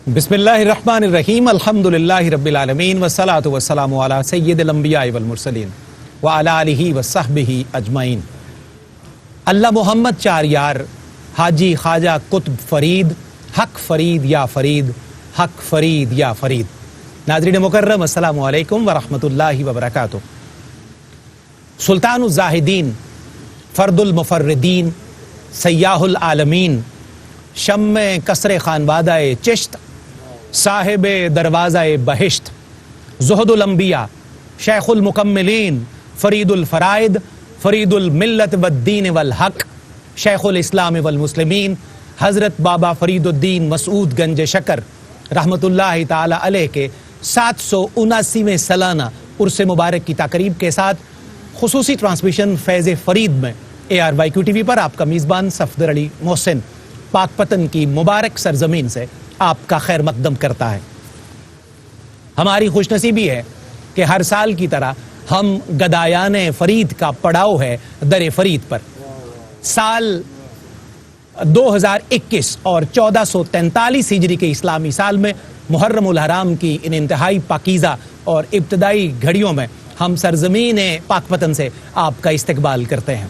بسم اللہ الرحمن الرحیم الحمدللہ رب العالمین والصلاة والسلام علی سید الانبیاء والمرسلین وعلی آلہ وصحبہ اجمعین۔ اللہ محمد چار یار حاجی خواجہ قطب فرید، حق فرید یا فرید، حق فرید یا فرید۔ ناظرین مکرم السلام علیکم ورحمۃ اللہ وبرکاتہ۔ سلطان الزاہدین، فرد المفردین، سیاح العالمین، شمع قصر خانوادہ چشت، صاحب دروازہ بہشت، زہد الانبیاء، شیخ المکملین، فرید الفرائد، فرید الملت والدین والحق، شیخ الاسلام والمسلمین، حضرت بابا فرید الدین مسعود گنج شکر رحمۃ اللہ تعالی علیہ کے 779ویں سالانہ عرس مبارک کی تقریب کے ساتھ خصوصی ٹرانسمیشن فیض فرید میں ARYQ TV پر آپ کا میزبان صفدر علی محسن پاک پتن کی مبارک سرزمین سے آپ کا خیر مقدم کرتا ہے۔ ہماری خوش نصیبی ہے کہ ہر سال کی طرح ہم گدایان فرید کا پڑاؤ ہے در فرید پر۔ سال 2021 اور 1443 ہجری کے اسلامی سال میں محرم الحرام کی ان انتہائی پاکیزہ اور ابتدائی گھڑیوں میں ہم سرزمین پاک پتن سے آپ کا استقبال کرتے ہیں۔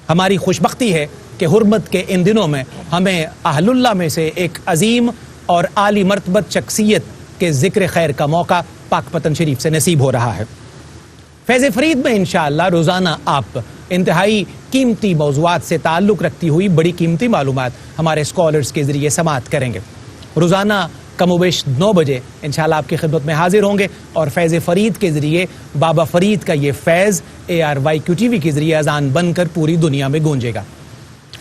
ہماری خوش بختی ہے کہ حرمت کے ان دنوں میں ہمیں اہل اللہ میں سے ایک عظیم اور عالی مرتبت شخصیت کے ذکر خیر کا موقع پاک پتن شریف سے نصیب ہو رہا ہے۔ فیض فرید میں انشاءاللہ روزانہ آپ انتہائی قیمتی موضوعات سے تعلق رکھتی ہوئی بڑی قیمتی معلومات ہمارے اسکالرز کے ذریعے سماعت کریں گے۔ روزانہ کم و بیش 9 بجے انشاءاللہ آپ کی خدمت میں حاضر ہوں گے اور فیض فرید کے ذریعے بابا فرید کا یہ فیض ARYQ TV کے ذریعے اذان بن کر پوری دنیا میں گونجے گا۔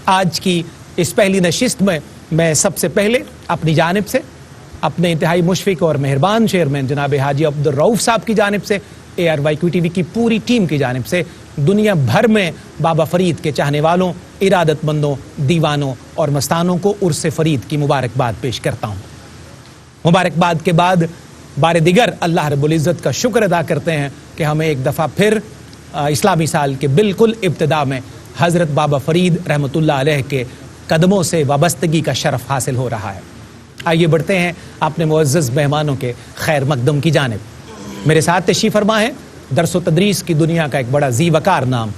آج کی اس پہلی نشست میں سب سے پہلے اپنی جانب سے، اپنے انتہائی مشفق اور مہربان چیئرمین جناب حاجی عبدالرؤف صاحب کی جانب سے، ARYQ TV کی پوری ٹیم کی جانب سے دنیا بھر میں بابا فرید کے چاہنے والوں، ارادت مندوں، دیوانوں اور مستانوں کو عرس فرید کی مبارکباد پیش کرتا ہوں۔ مبارکباد کے بعد بار دیگر اللہ رب العزت کا شکر ادا کرتے ہیں کہ ہمیں ایک دفعہ پھر اسلامی سال کے بالکل ابتدا میں حضرت بابا فرید رحمۃ اللہ علیہ کے قدموں سے وابستگی کا شرف حاصل ہو رہا ہے۔ آئیے بڑھتے ہیں اپنے معزز مہمانوں کے خیر مقدم کی جانب۔ میرے ساتھ تشریف فرما ہے درس و تدریس کی دنیا کا ایک بڑا ذی وقار نام،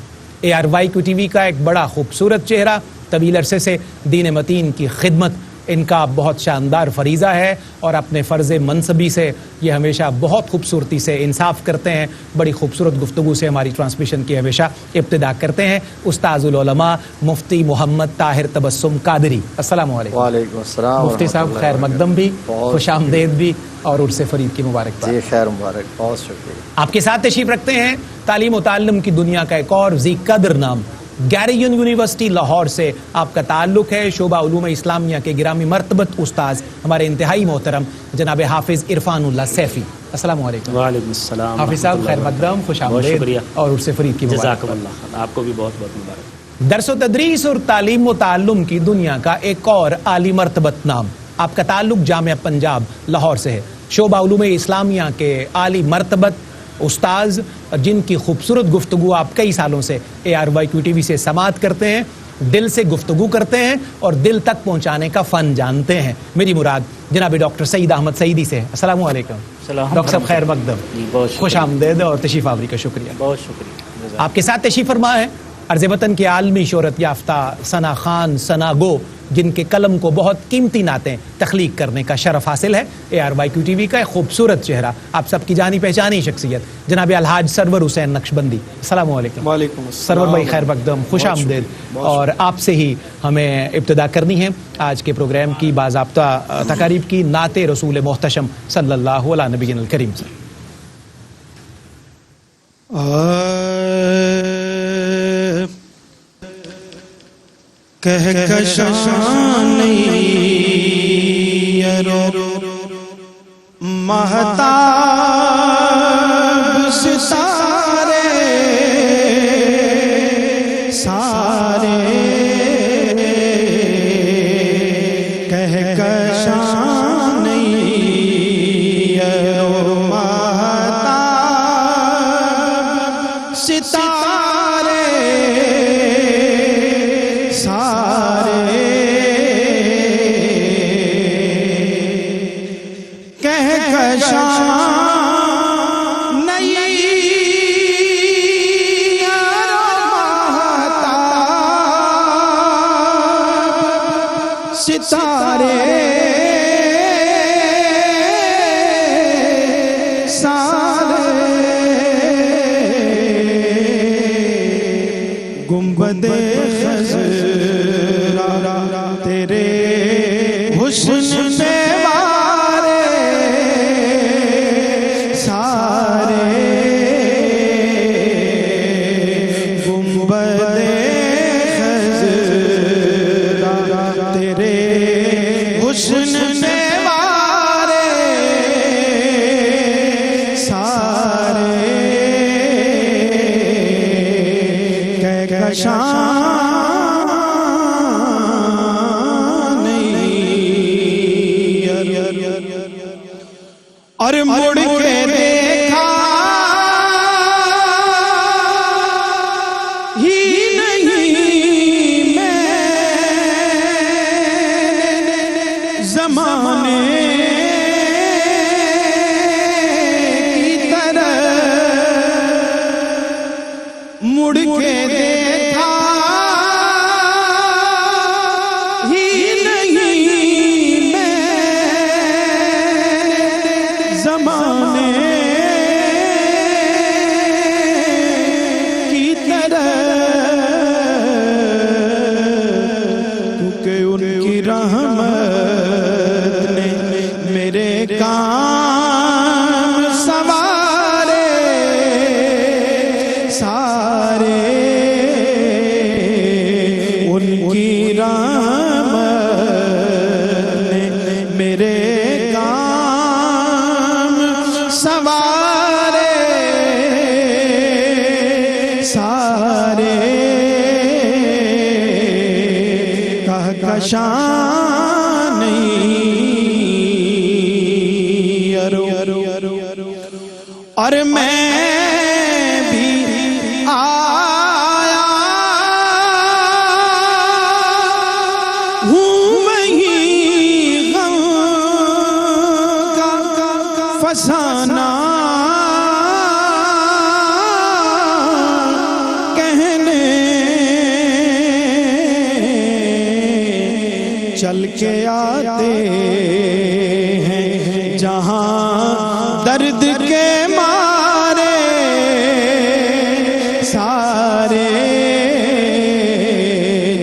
ARYQ TV کا ایک بڑا خوبصورت چہرہ، طویل عرصے سے دین متین کی خدمت ان کا بہت شاندار فریضہ ہے اور اپنے فرض منصبی سے یہ ہمیشہ بہت خوبصورتی سے انصاف کرتے ہیں۔ بڑی خوبصورت گفتگو سے ہماری ٹرانسمیشن کی ہمیشہ ابتدا کرتے ہیں استاذ العلماء مفتی محمد طاہر تبسم قادری۔ السلام علیکم۔ وعلیکم السلام۔ مفتی صاحب خیر مقدم بھی، خوش آمدید بھی اور عرس فرید کی مبارکباد۔ جی خیر مبارک، بہت شکریہ۔ آپ کے ساتھ تشریف رکھتے ہیں تعلیم و تعلم کی دنیا کا ایک اور ذی قدر نام، گیریون یونیورسٹی لاہور سے آپ کا تعلق ہے، شعبہ علوم اسلامیہ کے گرامی مرتبت استاذ ہمارے انتہائی محترم جناب حافظ عرفان اللہ سیفی۔ السلام علیکم۔ وعلیکم السلام۔ حافظ صاحب خیر مقدم، خوش آمدید اور عرس فرید کی جزاکم اللہ خیر، آپ کو بھی بہت بہت مبارک۔ درس و تدریس اور تعلیم و تعلم کی دنیا کا ایک اور عالی مرتبت نام، آپ کا تعلق جامعہ پنجاب لاہور سے ہے، شعبہ علوم اسلامیہ کے عالی مرتبت استاذ جن کی خوبصورت گفتگو آپ کئی سالوں سے ARYQ TV سے سماعت کرتے ہیں، دل سے گفتگو کرتے ہیں اور دل تک پہنچانے کا فن جانتے ہیں۔ میری مراد جناب ڈاکٹر سعید احمد سعیدی سے۔ السلام علیکم ڈاکٹر صاحب، خیر مقدم، خوش آمدید اور تشریف آوری کا شکریہ۔ بہت شکریہ۔ آپ کے ساتھ تشریف فرما ہے عرض وطن کے عالمی شہرت یافتہ ثنا خان ثنا گو، جن کے قلم کو بہت قیمتی نعتیں تخلیق کرنے کا شرف حاصل ہے، ARYQ TV کا ایک خوبصورت چہرہ، آپ سب کی جانی پہچانی شخصیت جناب الحاج سرور حسین نقشبندی۔ السلام علیکم۔ وعلیکم السلام۔ سرور بھائی خیر مقدم، خوش آمدید۔ اور آپ سے ہی ہمیں ابتدا کرنی ہے آج کے پروگرام کی باضابطہ تقاریب کی، نعت رسول محتشم صلی اللہ علیہ نبی الکریم سے۔ کہکشان مہتاب ستارے سارے، کہکشان مہتاب ستارے سارے، سارے گنبد خضرا تیرے حسن پہ وارے سارے گنبد خضرا تیرے حسن پہ وارے سارے کہکشاں اور مڑ کے دیکھا ہی نہیں میں زمانے کی طرح مڑ کے دیکھا ہی نہیں میں زمانے کی طرح کیونکہ ان کی رحمت نے میرے کام سوارے سارے ان کی رحمت نے میرے سوارے سارے کہکشاں نہیں اور میں بھی آیا ہوں وہیں غم کا فسانہ کہنے چل کے آتے ہیں جہاں درد کے مارے سارے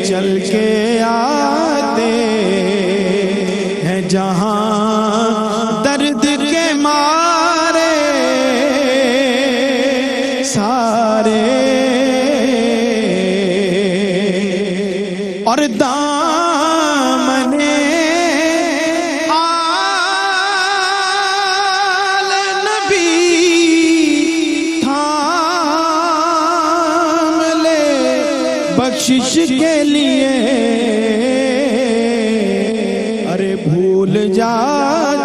چل کے آتے ہیں جہاں درد کے مارے سارے اور دامنے آل نبی تھام لے بخشش کے لیے ارے بھول جا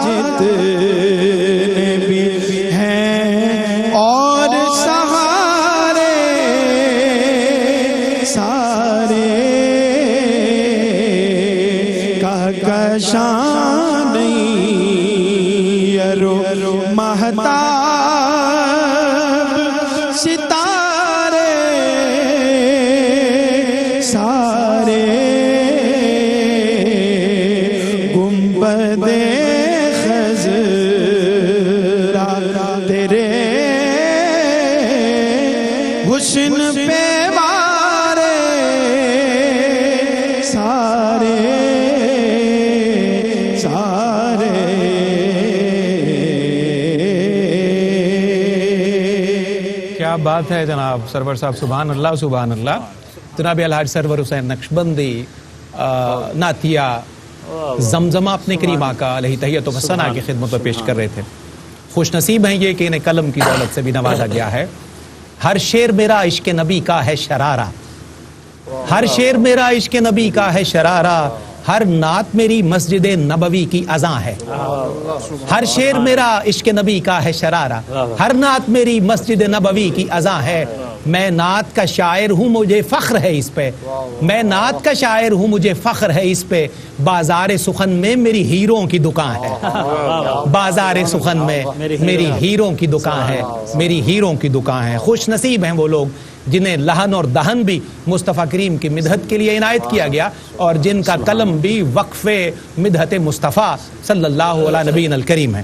جتنے بھی ہیں اور سہارے سارے کہکشاں نہیں ارو مہتاب ستارے سارے گنبد خضرا تیرے حسن پہ وارے سارے سارے کیا بات ہے جناب سرور صاحب، سبحان اللہ سبحان اللہ. جناب الحاج سرور حسین نقشبندی نعتیہ زمزمہ اپنے کریم آقا علیہ تحیت و ثنا کی خدمت میں پیش کر رہے تھے. خوش نصیب ہیں یہ کہ انہیں قلم کی دولت سے بھی نوازا گیا ہے. ہر شعر میرا عشق نبی کا ہے شرارہ، ہر شعر میرا عشق نبی کا ہے شرارہ، ہر نعت میری مسجد نبوی کی اذاں ہے. ہر شعر میرا عشق نبی کا ہے شرارہ، ہر نعت میری مسجد نبوی کی اذاں ہے. میں نعت کا شاعر ہوں مجھے فخر ہے اس پہ، میں نعت کا شاعر ہوں مجھے فخر ہے اس پہ. بازار سخن میں میری ہیروں کی دکان ہے، بازار سخن میں میری ہیروں کی دکان ہے، میری ہیروں کی دکان ہے. خوش نصیب ہیں وہ لوگ جنہیں لہن اور دہن بھی مصطفیٰ کریم کی مدحت کے لیے عنایت کیا گیا، اور جن کا قلم بھی وقف مدحت مصطفیٰ صلی اللہ علیہ نبی الکریم ہے.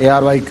ARYQ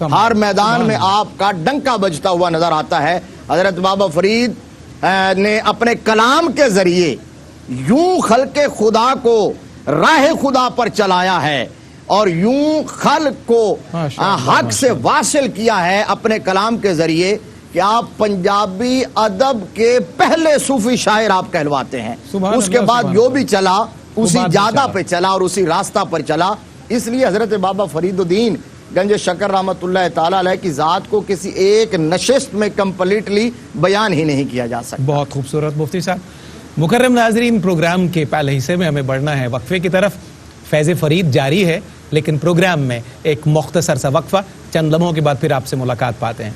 ہر میدان میں آپ کا ڈنکا بجتا ہوا نظر آتا ہے۔ حضرت بابا فرید نے اپنے کلام کے ذریعے یوں خلق خدا کو راہ خدا پر چلایا ہے اور یوں خلق کو حق سے واصل کیا ہے اپنے کلام کے ذریعے کہ آپ پنجابی ادب کے پہلے صوفی شاعر آپ کہلواتے ہیں۔ اس کے بعد جو بھی چلا اسی جادہ پہ چلا اور اسی راستہ پر چلا۔ اس لیے حضرت بابا فرید الدین گنج شکر رحمت اللہ تعالی علیہ کی ذات کو کسی ایک نشست میں کمپلیٹلی بیان ہی نہیں کیا جا سکتا۔ بہت خوبصورت مفتی صاحب۔ مکرم ناظرین، پروگرام کے پہلے حصے میں ہمیں بڑھنا ہے وقفے کی طرف۔ فیض فرید جاری ہے لیکن پروگرام میں ایک مختصر سا وقفہ، چند لمحوں کے بعد پھر آپ سے ملاقات پاتے ہیں۔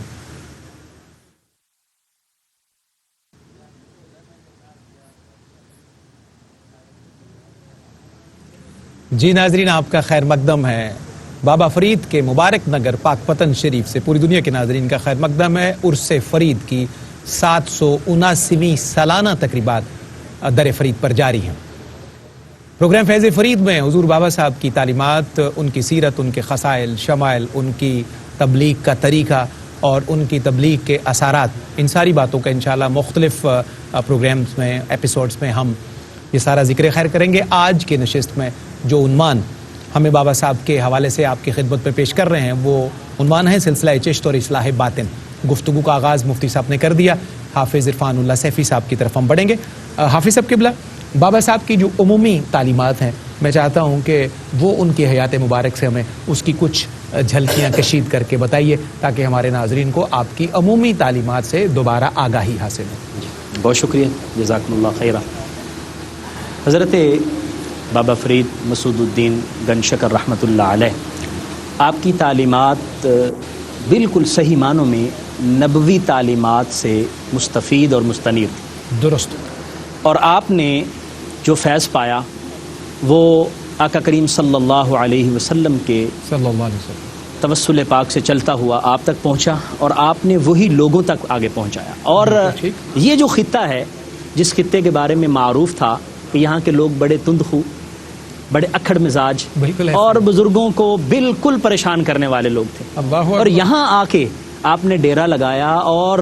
جی ناظرین، آپ کا خیر مقدم ہے۔ بابا فرید کے مبارک نگر پاک پتن شریف سے پوری دنیا کے ناظرین کا خیر مقدم ہے۔ عرس فرید کی 779ویں سالانہ تقریبات در فرید پر جاری ہیں۔ پروگرام فیض فرید میں حضور بابا صاحب کی تعلیمات، ان کی سیرت، ان کے خصائل، شمائل، ان کی تبلیغ کا طریقہ اور ان کی تبلیغ کے اثرات، ان ساری باتوں کا انشاءاللہ مختلف پروگرامز میں، ایپیسوڈز میں ہم یہ سارا ذکر خیر کریں گے۔ آج کے نشست میں جو عنوان ہمیں بابا صاحب کے حوالے سے آپ کی خدمت پہ پیش کر رہے ہیں وہ عنوان ہے سلسلہ چشت اور اصلاح باطن۔ گفتگو کا آغاز مفتی صاحب نے کر دیا، حافظ عرفان اللہ سیفی صاحب کی طرف ہم بڑھیں گے۔ حافظ صاحب قبلہ، بابا صاحب کی جو عمومی تعلیمات ہیں میں چاہتا ہوں کہ وہ ان کی حیات مبارک سے ہمیں اس کی کچھ جھلکیاں کشید کر کے بتائیے تاکہ ہمارے ناظرین کو آپ کی عمومی تعلیمات سے دوبارہ آگاہی حاصل ہو۔ بہت شکریہ، جزاکم اللہ خیرہ۔ حضرت بابا فرید مسعود الدین گنج شکر رحمۃ اللہ علیہ، آپ کی تعلیمات بالکل صحیح معنوں میں نبوی تعلیمات سے مستفید اور مستنیر تھی۔ درست۔ اور آپ نے جو فیض پایا وہ آقا کریم صلی اللہ علیہ وسلم کے صلی اللہ علیہ وسلم توسل پاک سے چلتا ہوا آپ تک پہنچا اور آپ نے وہی لوگوں تک آگے پہنچایا۔ اور یہ جو خطہ ہے، جس خطے کے بارے میں معروف تھا کہ یہاں کے لوگ بڑے تند خو، بڑے اکھڑ مزاج اور بزرگوں کو بالکل پریشان کرنے والے لوگ تھے، اور یہاں آ کے آپ نے ڈیرا لگایا اور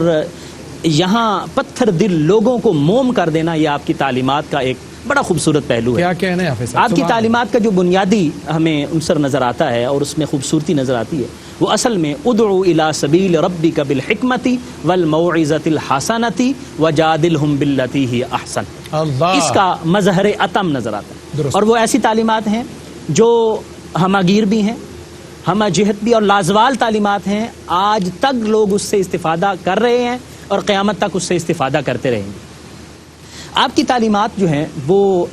یہاں پتھر دل لوگوں کو موم کر دینا، یہ آپ کی تعلیمات کا ایک بڑا خوبصورت پہلو ہے۔ کیا کہنا ہے حافظ صاحب؟ آپ کی تعلیمات کا جو بنیادی ہمیں عنصر نظر آتا ہے اور اس میں خوبصورتی نظر آتی ہے وہ اصل میں ادعو الی سبیل ربک بالحکمت والموعظۃ الحسنۃ وجادلہم باللتی ہی احسن۔ اس کا مظہر عتم نظر آتا ہے، اور وہ ایسی تعلیمات ہیں جو ہمہ گیر بھی ہیں، ہمہ جہت بھی، اور لازوال تعلیمات ہیں۔ آج تک لوگ اس سے استفادہ کر رہے ہیں اور قیامت تک اس سے استفادہ کرتے رہیں گے۔ آپ کی تعلیمات جو ہیں وہ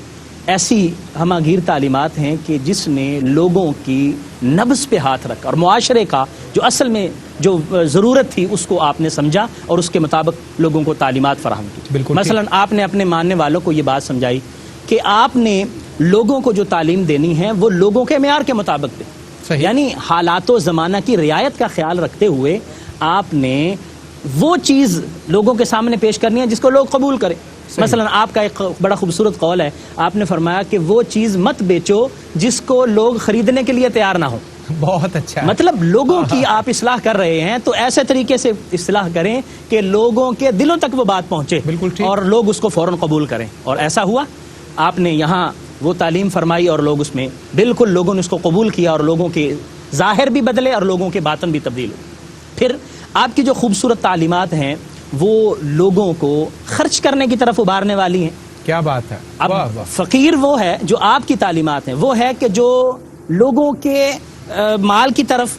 ایسی ہمہ گیر تعلیمات ہیں کہ جس نے لوگوں کی نبض پہ ہاتھ رکھا اور معاشرے کا جو اصل میں جو ضرورت تھی اس کو آپ نے سمجھا اور اس کے مطابق لوگوں کو تعلیمات فراہم کی۔ مثلا آپ نے اپنے ماننے والوں کو یہ بات سمجھائی کہ آپ نے لوگوں کو جو تعلیم دینی ہے وہ لوگوں کے معیار کے مطابق دے، یعنی حالات و زمانہ کی رعایت کا خیال رکھتے ہوئے آپ نے وہ چیز لوگوں کے سامنے پیش کرنی ہے جس کو لوگ قبول کریں۔ مثلا آپ کا ایک بڑا خوبصورت قول ہے، آپ نے فرمایا کہ وہ چیز مت بیچو جس کو لوگ خریدنے کے لیے تیار نہ ہو۔ بہت اچھا، مطلب لوگوں کی آپ اصلاح کر رہے ہیں تو ایسے طریقے سے اصلاح کریں کہ لوگوں کے دلوں تک وہ بات پہنچے اور لوگ اس کو فوراً قبول کریں، اور ایسا ہوا۔ آپ نے یہاں وہ تعلیم فرمائی اور لوگ اس میں بالکل لوگوں نے اس کو قبول کیا اور لوگوں کے ظاہر بھی بدلے اور لوگوں کے باطن بھی تبدیل ہوئے۔ پھر آپ کی جو خوبصورت تعلیمات ہیں وہ لوگوں کو خرچ کرنے کی طرف ابھارنے والی ہیں۔ کیا بات ہے۔ اب فقیر وہ ہے جو آپ کی تعلیمات ہیں، وہ ہے کہ جو لوگوں کے مال کی طرف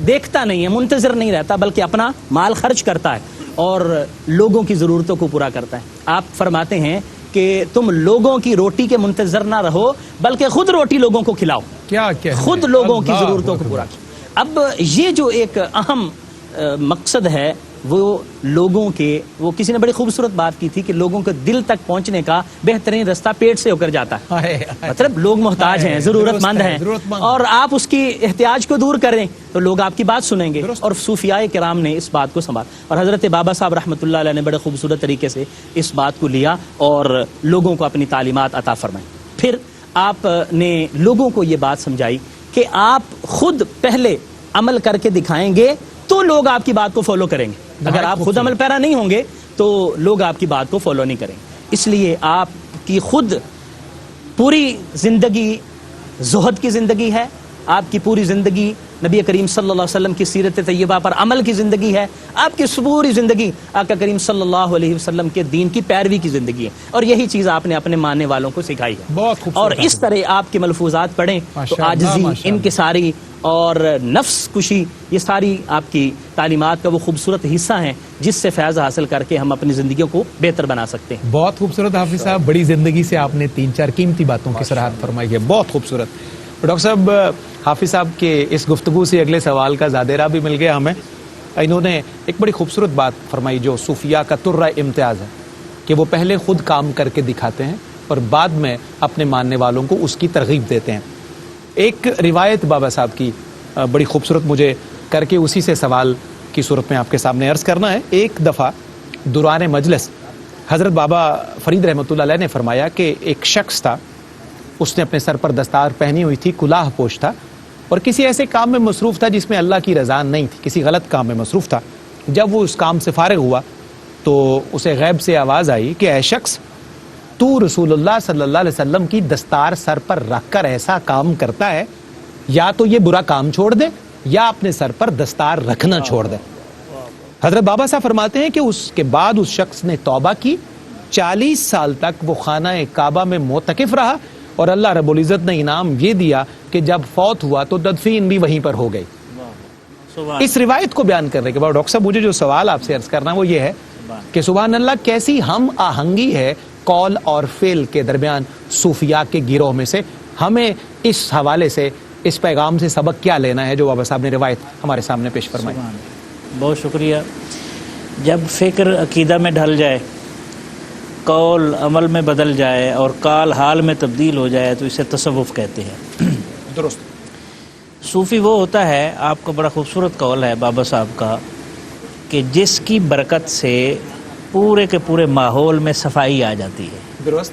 دیکھتا نہیں ہے، منتظر نہیں رہتا، بلکہ اپنا مال خرچ کرتا ہے اور لوگوں کی ضرورتوں کو پورا کرتا ہے۔ آپ فرماتے ہیں کہ تم لوگوں کی روٹی کے منتظر نہ رہو بلکہ خود روٹی لوگوں کو کھلاؤ، خود لوگوں کی ضرورتوں کو پورا کرو۔ اب یہ جو ایک اہم مقصد ہے وہ لوگوں کے، وہ کسی نے بڑی خوبصورت بات کی تھی کہ لوگوں کے دل تک پہنچنے کا بہترین رستہ پیٹ سے ہو کر جاتا ہے۔ مطلب لوگ محتاج ہیں، ضرورت مند ہیں، اور آپ اس کی احتیاج کو دور کریں تو لوگ آپ کی بات سنیں گے، اور صوفیاء کرام نے اس بات کو سنبھالا، اور حضرت بابا صاحب رحمۃ اللہ علیہ نے بڑے خوبصورت طریقے سے اس بات کو لیا اور لوگوں کو اپنی تعلیمات عطا فرمائی۔ پھر آپ نے لوگوں کو یہ بات سمجھائی کہ آپ خود پہلے عمل کر کے دکھائیں گے تو لوگ آپ کی بات کو فالو کریں گے. اگر آپ خود عمل پیرا نہیں ہوں گے تو لوگ آپ کی بات کو فالو نہیں کریں گے. اس لیے آپ کی خود پوری زندگی زہد کی زندگی ہے, آپ کی پوری زندگی نبی کریم صلی اللہ علیہ وسلم کی سیرت طیبہ پر عمل کی زندگی ہے, آپ کی پوری زندگی آقا کریم صلی اللہ علیہ وسلم کے دین کی پیروی کی زندگی ہے, اور یہی چیز آپ نے اپنے ماننے والوں کو سکھائی ہے. بہت خوبصورت. اور اس طرح آپ کے ملفوظات پڑھیں تو عاجزی, انکساری اور نفس کشی, یہ ساری آپ کی تعلیمات کا وہ خوبصورت حصہ ہیں جس سے فیض حاصل کر کے ہم اپنی زندگیوں کو بہتر بنا سکتے ہیں. بہت خوبصورت حافظ صاحب, بڑی زندگی سے آپ نے 3-4 قیمتی باتوں کی سراحت فرمائی ہے, بہت خوبصورت. ڈاکٹر صاحب, حافظ صاحب کے اس گفتگو سے اگلے سوال کا زادیرہ بھی مل گیا ہمیں. انہوں نے ایک بڑی خوبصورت بات فرمائی جو صوفیاء کا ترہ امتیاز ہے کہ وہ پہلے خود کام کر کے دکھاتے ہیں اور بعد میں اپنے ماننے والوں کو اس کی ترغیب دیتے ہیں. ایک روایت بابا صاحب کی بڑی خوبصورت مجھے کر کے اسی سے سوال کی صورت میں آپ کے سامنے عرض کرنا ہے. ایک دفعہ دوران مجلس حضرت بابا فرید رحمۃ اللہ علیہ نے فرمایا کہ ایک شخص تھا, اس نے اپنے سر پر دستار پہنی ہوئی تھی, کلاه پوش تھا, اور کسی ایسے کام میں مصروف تھا جس میں اللہ کی رضا نہیں تھی, کسی غلط کام میں مصروف تھا. جب وہ اس کام سے فارغ ہوا تو اسے غیب سے آواز آئی کہ اے شخص, تو رسول اللہ صلی اللہ علیہ وسلم کی دستار سر پر رکھ کر ایسا کام کرتا ہے, یا تو یہ برا کام چھوڑ دے یا اپنے سر پر دستار رکھنا چھوڑ دے. حضرت بابا صاحب فرماتے ہیں کہ اس کے بعد اس شخص نے توبہ کی, 40 سال تک وہ خانہ کعبہ میں معتکف رہا, اور اللہ رب العزت نے انعام یہ دیا کہ جب فوت ہوا تو تدفین بھی وہیں پر ہو گئی. اس روایت کو بیان کرنے کے بعد ڈاکٹر صاحب مجھے جو سوال آپ سے عرض کرنا وہ یہ ہے کہ سبحان اللہ, کیسی ہم آہنگی ہے قول اور فعل کے درمیان صوفیاء کے گروہ میں سے. ہمیں اس حوالے سے, اس پیغام سے سبق کیا لینا ہے جو بابا صاحب نے روایت ہمارے سامنے پیش فرمائی؟ بہت شکریہ. جب فکر عقیدہ میں ڈھل جائے, قول عمل میں بدل جائے اور قال حال میں تبدیل ہو جائے تو اسے تصوف کہتے ہیں. درست. صوفی وہ ہوتا ہے, آپ کا بڑا خوبصورت قول ہے بابا صاحب کا, کہ جس کی برکت سے پورے کے پورے ماحول میں صفائی آ جاتی ہے. درست.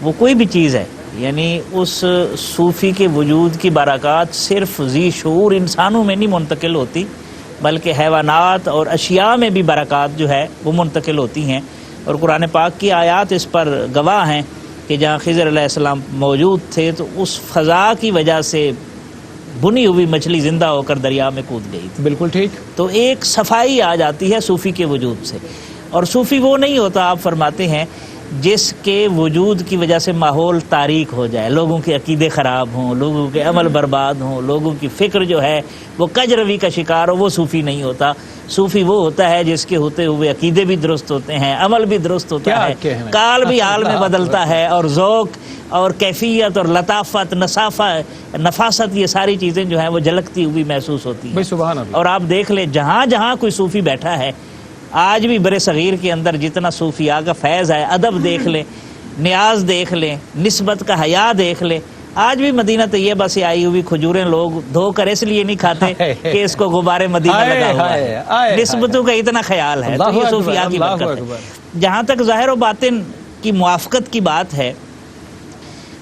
وہ کوئی بھی چیز ہے, یعنی اس صوفی کے وجود کی برکات صرف ذی شعور انسانوں میں نہیں منتقل ہوتی, بلکہ حیوانات اور اشیاء میں بھی برکات جو ہے وہ منتقل ہوتی ہیں. اور قرآن پاک کی آیات اس پر گواہ ہیں کہ جہاں خضر علیہ السلام موجود تھے تو اس فضا کی وجہ سے بنی ہوئی مچھلی زندہ ہو کر دریا میں کود گئی تھی. بالکل ٹھیک. تو ایک صفائی آ جاتی ہے صوفی کے وجود سے. اور صوفی وہ نہیں ہوتا, آپ فرماتے ہیں, جس کے وجود کی وجہ سے ماحول تاریک ہو جائے, لوگوں کے عقیدے خراب ہوں, لوگوں کے عمل برباد ہوں, لوگوں کی فکر جو ہے وہ کج روی کا شکار ہو, وہ صوفی نہیں ہوتا. صوفی وہ ہوتا ہے جس کے ہوتے ہوئے عقیدے بھی درست ہوتے ہیں, عمل بھی درست ہوتا ہے, کال بھی حال میں بدلتا ہے, اور ذوق اور کیفیت اور لطافت, نفاست, یہ ساری چیزیں جو ہیں وہ جھلکتی ہوئی محسوس ہوتی ہیں. سبحان اللہ. اور آپ دیکھ لیں جہاں جہاں کوئی صوفی بیٹھا ہے, آج بھی برے صغیر کے اندر جتنا صوفیاء کا فیض ہے, ادب دیکھ لیں, نیاز دیکھ لیں, نسبت کا حیا دیکھ لیں. آج بھی مدینہ طیبہ سے آئی ہوئی کھجوریں لوگ دھو کر اس لیے نہیں کھاتے کہ اس کو غبار مدینہ لگا ہوا ہے, نسبتوں کا اتنا خیال ہے. تو یہ صوفیاء کی برکت ہے. جہاں تک ظاہر و باطن کی موافقت کی بات ہے,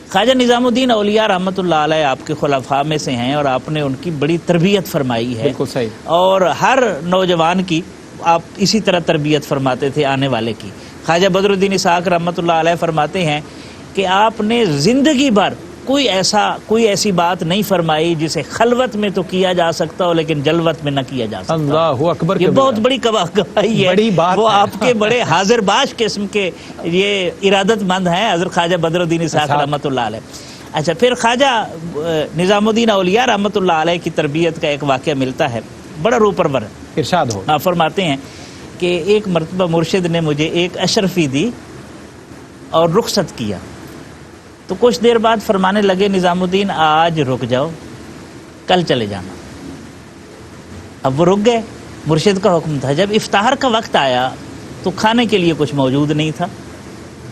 خواجہ نظام الدین اولیاء رحمۃ اللہ علیہ آپ کے خلفاء میں سے ہیں, اور آپ نے ان کی بڑی تربیت فرمائی ہے. بالکل صحیح. اور ہر نوجوان کی آپ اسی طرح تربیت فرماتے تھے آنے والے کی. خواجہ بدر الدین اسحاق رحمۃ اللہ علیہ فرماتے ہیں کہ آپ نے زندگی بھر کوئی ایسی بات نہیں فرمائی جسے خلوت میں تو کیا جا سکتا ہو لیکن جلوت میں نہ کیا جا سکتا. اللہ اکبر. یہ بہت بڑی گواہی ہے, وہ آپ کے بڑے حاضر باش قسم کے یہ ارادت مند ہیں حضرت خواجہ بدر الدین اسحاق رحمۃ اللہ علیہ. اچھا, پھر خواجہ نظام الدین اولیاء رحمۃ اللہ علیہ کی تربیت کا ایک واقعہ ملتا ہے, بڑا روح پرور ہے. ارشاد ہو. آپ فرماتے ہیں کہ ایک مرتبہ مرشد نے مجھے ایک اشرفی دی اور رخصت کیا, تو کچھ دیر بعد فرمانے لگے, نظام الدین آج رک جاؤ, کل چلے جانا. اب وہ رک گئے, مرشد کا حکم تھا. جب افطار کا وقت آیا تو کھانے کے لیے کچھ موجود نہیں تھا,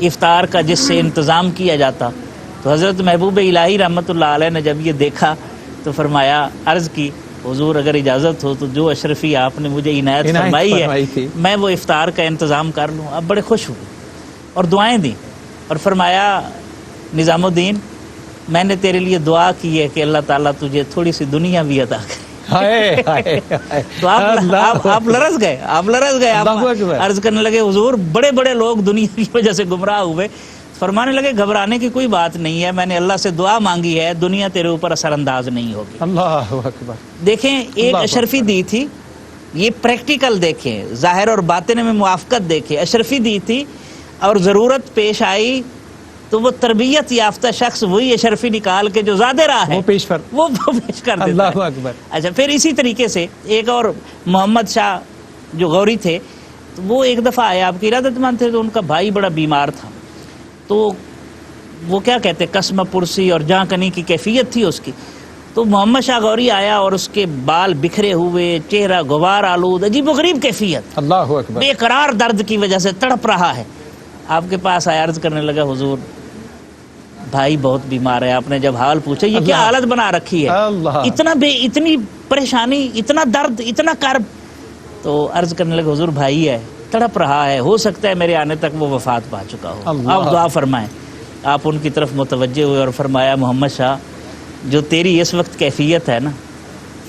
افطار کا جس سے انتظام کیا جاتا. تو حضرت محبوب الہی رحمۃ اللہ علیہ نے جب یہ دیکھا تو فرمایا, عرض کی, حضور اگر اجازت ہو تو جو اشرفی آپ نے مجھے عنایت فرمائی ہے میں وہ افطار کا انتظام کر لوں. اب بڑے خوش ہوئے اور دعائیں دیں, اور فرمایا, نظام الدین میں نے تیرے لیے دعا کی ہے کہ اللہ تعالیٰ تجھے تھوڑی سی دنیا بھی عطا کرے. ہائے ہائے ہائے۔ تو آپ لرز گئے، آپ اللہ اکبر۔ عرض کرنے لگے حضور بڑے بڑے لوگ دنیا کی وجہ سے گمراہ ہوئے، فرمانے لگے گھبرانے کی کوئی بات نہیں ہے، میں نے اللہ سے دعا مانگی ہے، دنیا تیرے اوپر اثر انداز نہیں ہوگی۔ اللہ اکبر۔ دیکھیں ایک اللہ اشرفی دی تھی، یہ پریکٹیکل دیکھیں، ظاہر اور باطن میں موافقت دیکھیں، اشرفی دی تھی اور ضرورت پیش آئی تو وہ تربیت یافتہ شخص وہی اشرفی نکال کے جو زیادہ راہ ہے وہ پیش پر وہ پیش کر دیتا اللہ ہے۔ اکبر۔ اچھا پھر اسی طریقے سے ایک اور محمد شاہ جو غوری تھے، تو وہ ایک دفعہ آئے، آپ کے ارادت مند تھے، تو ان کا بھائی بڑا بیمار تھا، تو وہ کیا کہتے قسم پرسی اور جاں کنی کی کیفیت تھی اس کی، تو محمد شاہ غوری آیا اور اس کے بال بکھرے ہوئے، چہرہ غبار آلود، عجیب و غریب کیفیت، اللہ اکبر۔ بے قرار درد کی وجہ سے تڑپ رہا ہے۔ آپ کے پاس آیا، عرض کرنے لگا حضور بھائی بہت بیمار ہے، آپ نے جب حال پوچھا یہ کیا حالت بنا رکھی ہے، اللہ۔ اتنی پریشانی، اتنا درد، اتنا کرب، تو عرض کرنے لگا حضور بھائی ہے، تڑپ رہا ہے، ہو سکتا ہے میرے آنے تک وہ وفات پا چکا ہو، اللہ۔ آپ دعا فرمائیں۔ آپ ان کی طرف متوجہ ہوئے اور فرمایا محمد شاہ جو تیری اس وقت کیفیت ہے نا،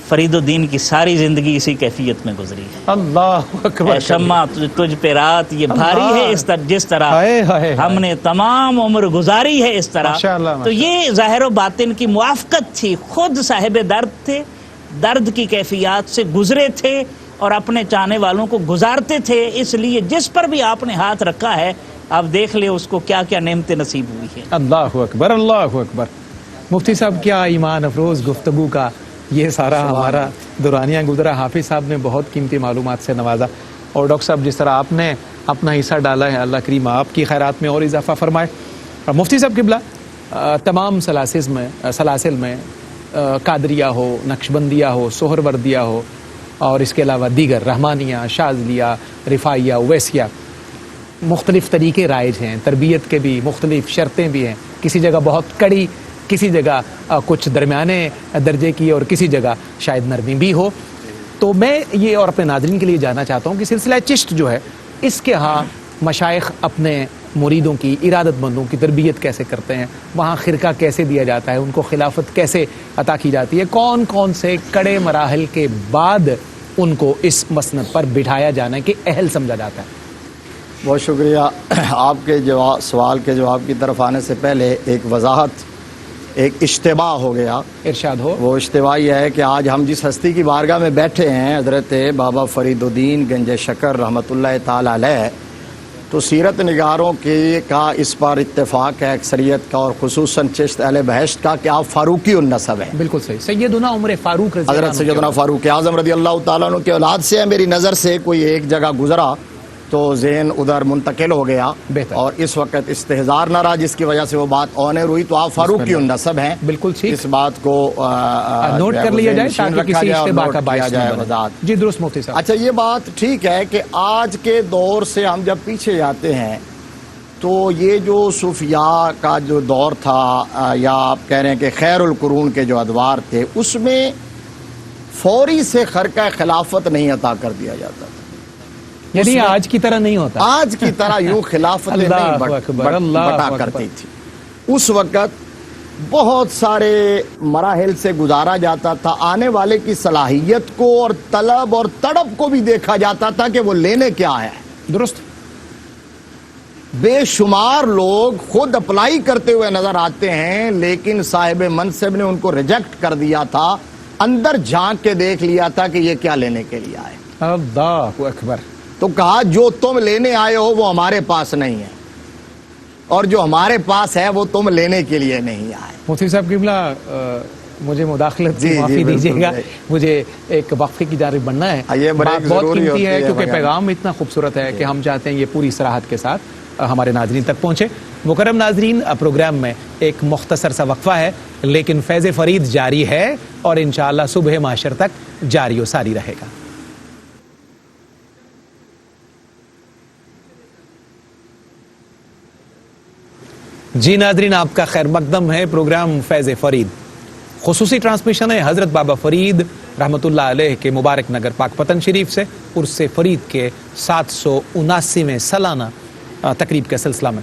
فرید الدین کی ساری زندگی اسی کیفیت میں گزری ہے۔ اللہ اکبر۔ اے شمع تجھ پہ رات یہ بھاری ہے اس طرح، جس طرح ہائے ہائے۔ ہم نے تمام عمر گزاری ہے اس طرح۔ ماشاءاللہ، تو یہ ظاہر و باطن کی موافقت تھی، خود صاحب درد تھے، درد کی کیفیات سے گزرے تھے اور اپنے چاہنے والوں کو گزارتے تھے، اس لیے جس پر بھی آپ نے ہاتھ رکھا ہے آپ دیکھ لیں اس کو کیا کیا نعمتیں نصیب ہوئی ہیں۔ اللہ اکبر، اللہ اکبر۔ مفتی صاحب کیا ایمان افروز گفتگو کا یہ سارا ہمارا دورانیہ گزرا، حافظ صاحب نے بہت قیمتی معلومات سے نوازا، اور ڈاکٹر صاحب جس طرح آپ نے اپنا حصہ ڈالا ہے، اللہ کریم آپ کی خیرات میں اور اضافہ فرمائے۔ اور مفتی صاحب قبلہ تمام سلاسل میں قادریہ ہو، نقشبندیہ ہو، سہروردیہ ہو، اور اس کے علاوہ دیگر رحمانیہ، شاذلیہ، رفاعیہ، اویسیہ، مختلف طریقے رائج ہیں، تربیت کے بھی مختلف شرطیں بھی ہیں، کسی جگہ بہت کڑی، کسی جگہ کچھ درمیانے درجے کی، اور کسی جگہ شاید نرمی بھی ہو۔ تو میں یہ اور اپنے ناظرین کے لیے جاننا چاہتا ہوں کہ سلسلہ چشت جو ہے اس کے ہاں مشائخ اپنے مریدوں کی، ارادت مندوں کی تربیت کیسے کرتے ہیں، وہاں خرقہ کیسے دیا جاتا ہے، ان کو خلافت کیسے عطا کی جاتی ہے، کون کون سے کڑے مراحل کے بعد ان کو اس مسند پر بٹھایا جانا کے اہل سمجھا جاتا ہے؟ بہت شکریہ۔ آپ کے سوال کے جواب کی طرف آنے سے پہلے ایک وضاحت، ایک اشتباہ ہو گیا، ارشاد ہو۔ وہ اشتباہ یہ ہے کہ آج ہم جس ہستی کی بارگاہ میں بیٹھے ہیں، حضرت بابا فرید الدین گنج شکر رحمۃ اللہ تعالی علیہ، تو سیرت نگاروں کا اس پر اتفاق ہے اکثریت کا، اور خصوصاً چشت اہل بہشت کا، کہ آپ فاروقی النسب ہیں۔ بالکل صحیح، سیدنا عمر فاروق رضی اللہ حضرت عنہ سیدنا فاروق اعظم رضی اللہ تعالیٰ عنہ کے اولاد سے ہے۔ میری نظر سے کوئی ایک جگہ گزرا تو ذہن ادھر منتقل ہو گیا، بہتر، اور اس وقت استحضار نہ رہا، جس کی وجہ سے وہ بات آنر ہوئی، تو آپ فاروقی النسب ہیں۔ بالکل ٹھیک، اس بات کو نوٹ کر لیا جائے تاکہ کسی اشتباہ کا باعث نہ بنے۔ وضاحت۔ جی درست مفتی صاحب۔ اچھا یہ بات ٹھیک ہے کہ آج کے دور سے ہم جب پیچھے جاتے ہیں تو یہ جو صوفیاء کا جو دور تھا، یا آپ کہہ رہے ہیں کہ خیر القرون کے جو ادوار تھے، اس میں فوری سے خرقہ خلافت نہیں عطا کر دیا جاتا تھا، یعنی آج کی طرح نہیں ہوتا، آج کی طرح یوں خلافتیں نہیں اللہ اکبر، اللہ بٹا اکبر۔ کرتی تھی۔ اس وقت بہت سارے مراحل سے گزارا جاتا تھا، آنے والے کی صلاحیت کو اور طلب اور تڑپ کو بھی دیکھا جاتا تھا کہ وہ لینے کیا ہے۔ درست۔ بے شمار لوگ خود اپلائی کرتے ہوئے نظر آتے ہیں، لیکن صاحب منصب نے ان کو ریجیکٹ کر دیا تھا، اندر جھانک کے دیکھ لیا تھا کہ یہ کیا لینے کے لیے آئے۔ اللہ اکبر۔ تو کہا جو تم لینے آئے ہو وہ ہمارے پاس نہیں ہے، اور جو ہمارے پاس ہے وہ تم لینے کے لیے نہیں آئے۔ مفتی صاحب قبلہ مجھے مداخلت جی، کی معافی بالکل، دیجیے گا، جی۔ مجھے ایک وقفے کی جانب بڑھنا ہے۔ یہ بریک بات بہت ضروری قیمتی ہوتی ہے ہے کیونکہ مگر پیغام اتنا خوبصورت ہے کہ ہم چاہتے ہیں یہ پوری صراحت کے ساتھ ہمارے ناظرین تک پہنچے۔ مکرم ناظرین، پروگرام میں ایک مختصر سا وقفہ ہے، لیکن فیض فرید جاری ہے اور انشاءاللہ صبح معاشر تک جاری و ساری رہے گا۔ جی ناظرین، آپ کا خیر مقدم ہے پروگرام فیض فرید، خصوصی ٹرانسمیشن ہے حضرت بابا فرید رحمۃ اللہ علیہ کے مبارک نگر پاک پتن شریف سے عرس فرید کے 779ویں سالانہ تقریب کے سلسلہ میں۔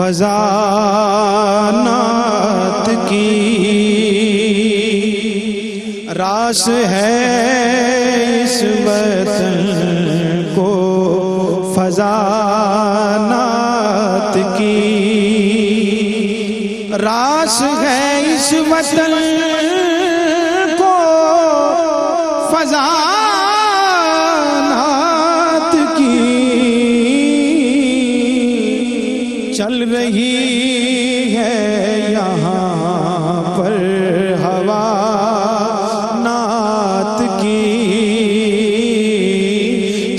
فضا نعت کی راس ہے اس وطن کو فضا نعت کی راس ہے اس وطن کو فضا نعت کی چل رہی ہے یہاں پر ہوا نعت کی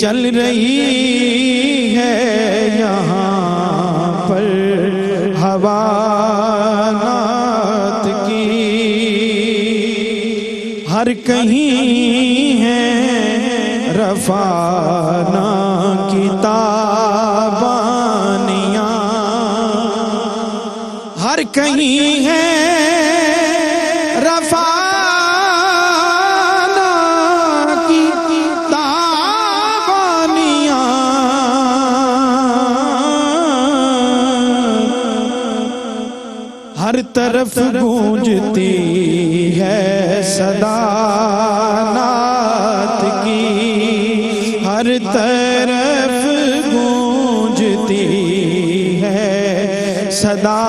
چل رہی ہے یہاں پر ہوا نعت کی ہر کہیں ہے رفانہ کی تابانیاں ہر کہیں ہے رفانہ کی تابانیاں ہر طرف گونجتی ہے صدا نعت کی ہر طرف گونجتی ہے صدا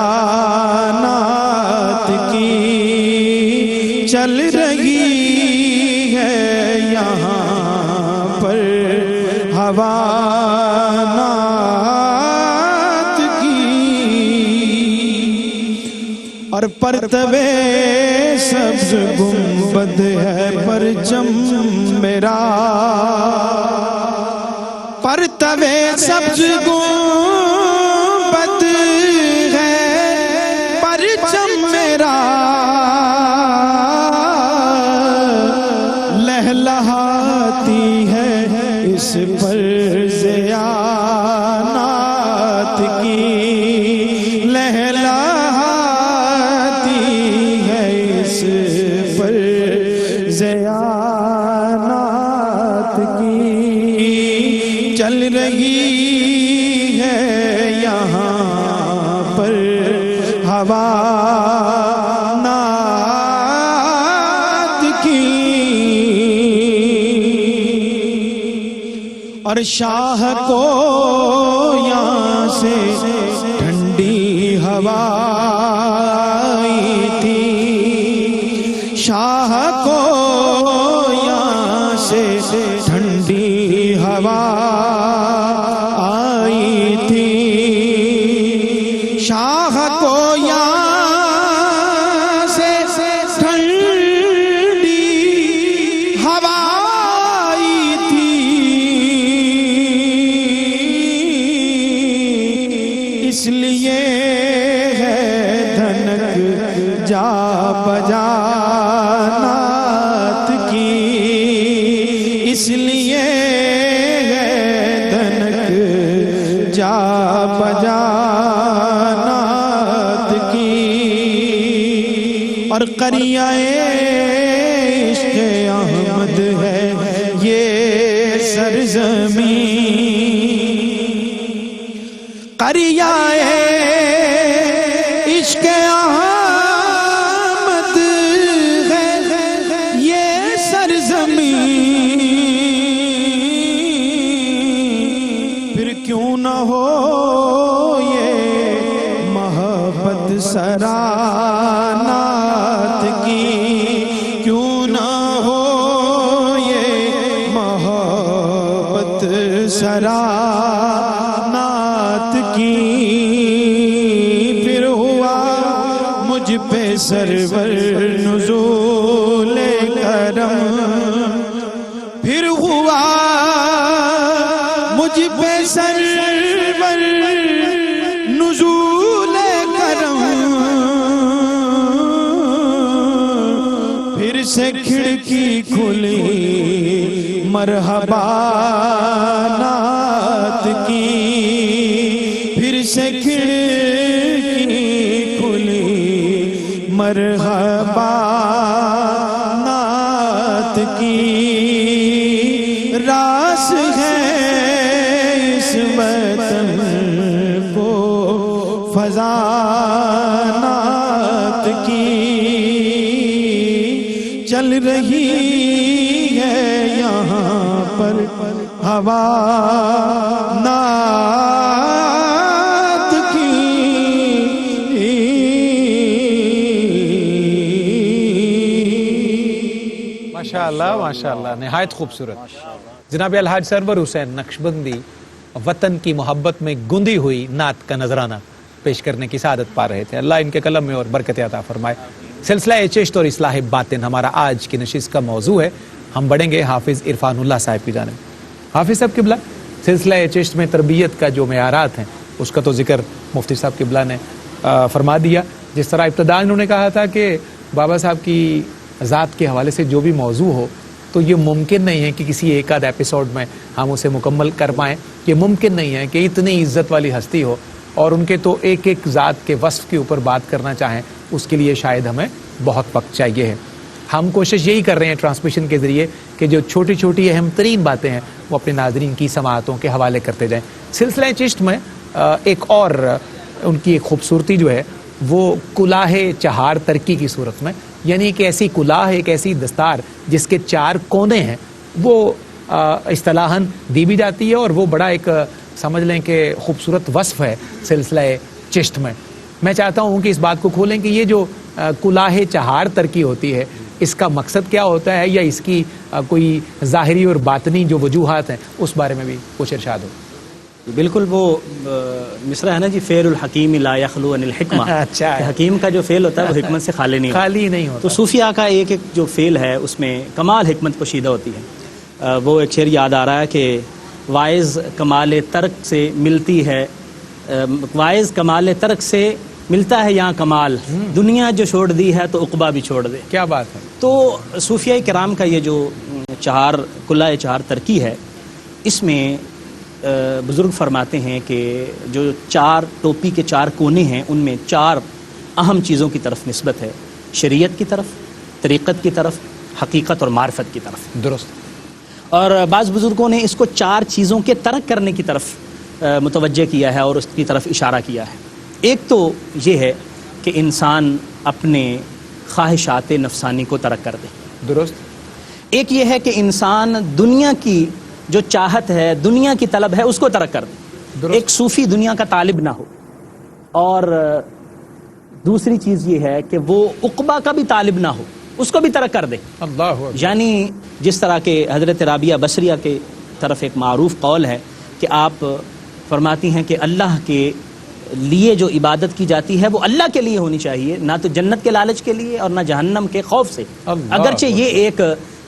نعت کی چل رہی ہے یہاں پر ہوا نعت کی اور پرتوے سبز گنبد ہے پرچم میرا پرتوے سبز گنبد ہے پرچم میرا لہلہاتی ہے اس پر زیانات کی لہلہاتی ہے اس پر زیانات کی چل رہی ہے یہاں پر ہوا نعت کی اور شاہ کو یہاں سے ٹھنڈی ہوا آئی تھی شاہ کو یہاں سے ٹھنڈی ہوا آئی تھی شاہ کو یہاں سے ٹھنڈی ہوا آئی تھی اس لیے ہے دھنک جا بجا نعت کی اس لیے ہے دھنک جا بجا نعت کی اور قریہ عشق احمد ہے یہ سرزمین قریہ عشق احمد ہے یہ سرزمین پھر کیوں نہ ہو یہ محبت سرا نعت کی کیوں نہ ہو یہ محبت سرا نعت کی پھر ہوا مجھ پہ سرور نزول کرم پھر ہوا مجھ پہ سرور نزول کرم پھر سے کھڑکی کھلی مرحبا نعت کی پھر سے کھڑکی کھلی مرحبا نعت کی راس ہے اس وطن کو فضانات کی چل رہی ہے یہاں پر ہوا نات کی. ماشاءاللہ نہایت خوبصورت. جناب الحاج سرور حسین نقشبندی وطن کی محبت میں گندی ہوئی نعت کا نذرانہ پیش کرنے کی سعادت پا رہے تھے. اللہ ان کے قلم میں اور برکت عطا فرمائے. سلسلہ چشت اور اصلاح باطن ہمارا آج کی نشست کا موضوع ہے. ہم بڑھیں گے حافظ عرفان اللہ صاحب کی جانب. حافظ صاحب قبلہ، سلسلہ چشت میں تربیت کا جو معیارات ہیں اس کا تو ذکر مفتی صاحب قبلہ نے فرما دیا. جس طرح ابتدا انہوں نے کہا تھا کہ بابا صاحب کی ذات کے حوالے سے جو بھی موضوع ہو تو یہ ممکن نہیں ہے کہ کسی ایک آدھ ایپیسوڈ میں ہم اسے مکمل کر پائیں. یہ ممکن نہیں ہے کہ اتنی عزت والی ہستی ہو اور ان کے تو ایک ایک ذات کے وصف کے اوپر بات کرنا چاہیں، اس کے لیے شاید ہمیں بہت وقت چاہیے ہے. ہم کوشش یہی کر رہے ہیں ٹرانسمیشن کے ذریعے کہ جو چھوٹی چھوٹی اہم ترین باتیں ہیں وہ اپنے ناظرین کی سماعتوں کے حوالے کرتے جائیں. سلسلہ چشت میں ایک اور ان کی ایک خوبصورتی جو ہے وہ کلاہ چہار ترکی کی صورت میں، یعنی ایک ایسی کلاہ، ایک ایسی دستار جس کے 4 کونے ہیں، وہ اصطلاحاً دی بھی جاتی ہے اور وہ بڑا ایک سمجھ لیں کہ خوبصورت وصف ہے سلسلہ چشت میں. میں چاہتا ہوں کہ اس بات کو کھولیں کہ یہ جو کلاہ چہار ترکی ہوتی ہے اس کا مقصد کیا ہوتا ہے، یا اس کی کوئی ظاہری اور باطنی جو وجوہات ہیں اس بارے میں بھی کچھ ارشاد ہو. بالکل وہ مصرع ہے نا جی، فعل الحکیم لا یخلو عن الحکمہ. اچھا، حکیم کا جو فعل ہوتا ہے وہ حکمت سے خالی نہیں ہوتا. تو صوفیاء کا ایک ایک جو فعل ہے اس میں کمال حکمت پوشیدہ ہوتی ہے. وہ ایک شعر یاد آ رہا ہے کہ وائز کمال ترک سے ملتی ہے، وائز کمال ترک سے ملتا ہے یہاں کمال، دنیا جو چھوڑ دی ہے تو عقبہ بھی چھوڑ دے. کیا بات ہے. تو صوفیاء کرام کا یہ جو کلاہ چہار ترکی ہے، اس میں بزرگ فرماتے ہیں کہ جو 4 ٹوپی کے 4 کونے ہیں ان میں 4 اہم چیزوں کی طرف نسبت ہے: شریعت کی طرف، طریقت کی طرف، حقیقت اور معرفت کی طرف. درست. اور بعض بزرگوں نے اس کو 4 چیزوں کے ترک کرنے کی طرف متوجہ کیا ہے اور اس کی طرف اشارہ کیا ہے. ایک تو یہ ہے کہ انسان اپنے خواہشات نفسانی کو ترک کر دے. درست. ایک یہ ہے کہ انسان دنیا کی جو چاہت ہے، دنیا کی طلب ہے، اس کو ترک کر دے. ایک صوفی دنیا کا طالب نہ ہو. اور دوسری چیز یہ ہے کہ وہ عقبہ کا بھی طالب نہ ہو، اس کو بھی ترک کر دے. اللہ. یعنی جس طرح کہ حضرت رابعہ بصریہ کے طرف ایک معروف قول ہے کہ آپ فرماتی ہیں کہ اللہ کے لیے جو عبادت کی جاتی ہے وہ اللہ کے لیے ہونی چاہیے، نہ تو جنت کے لالچ کے لیے اور نہ جہنم کے خوف سے. اگرچہ یہ ایک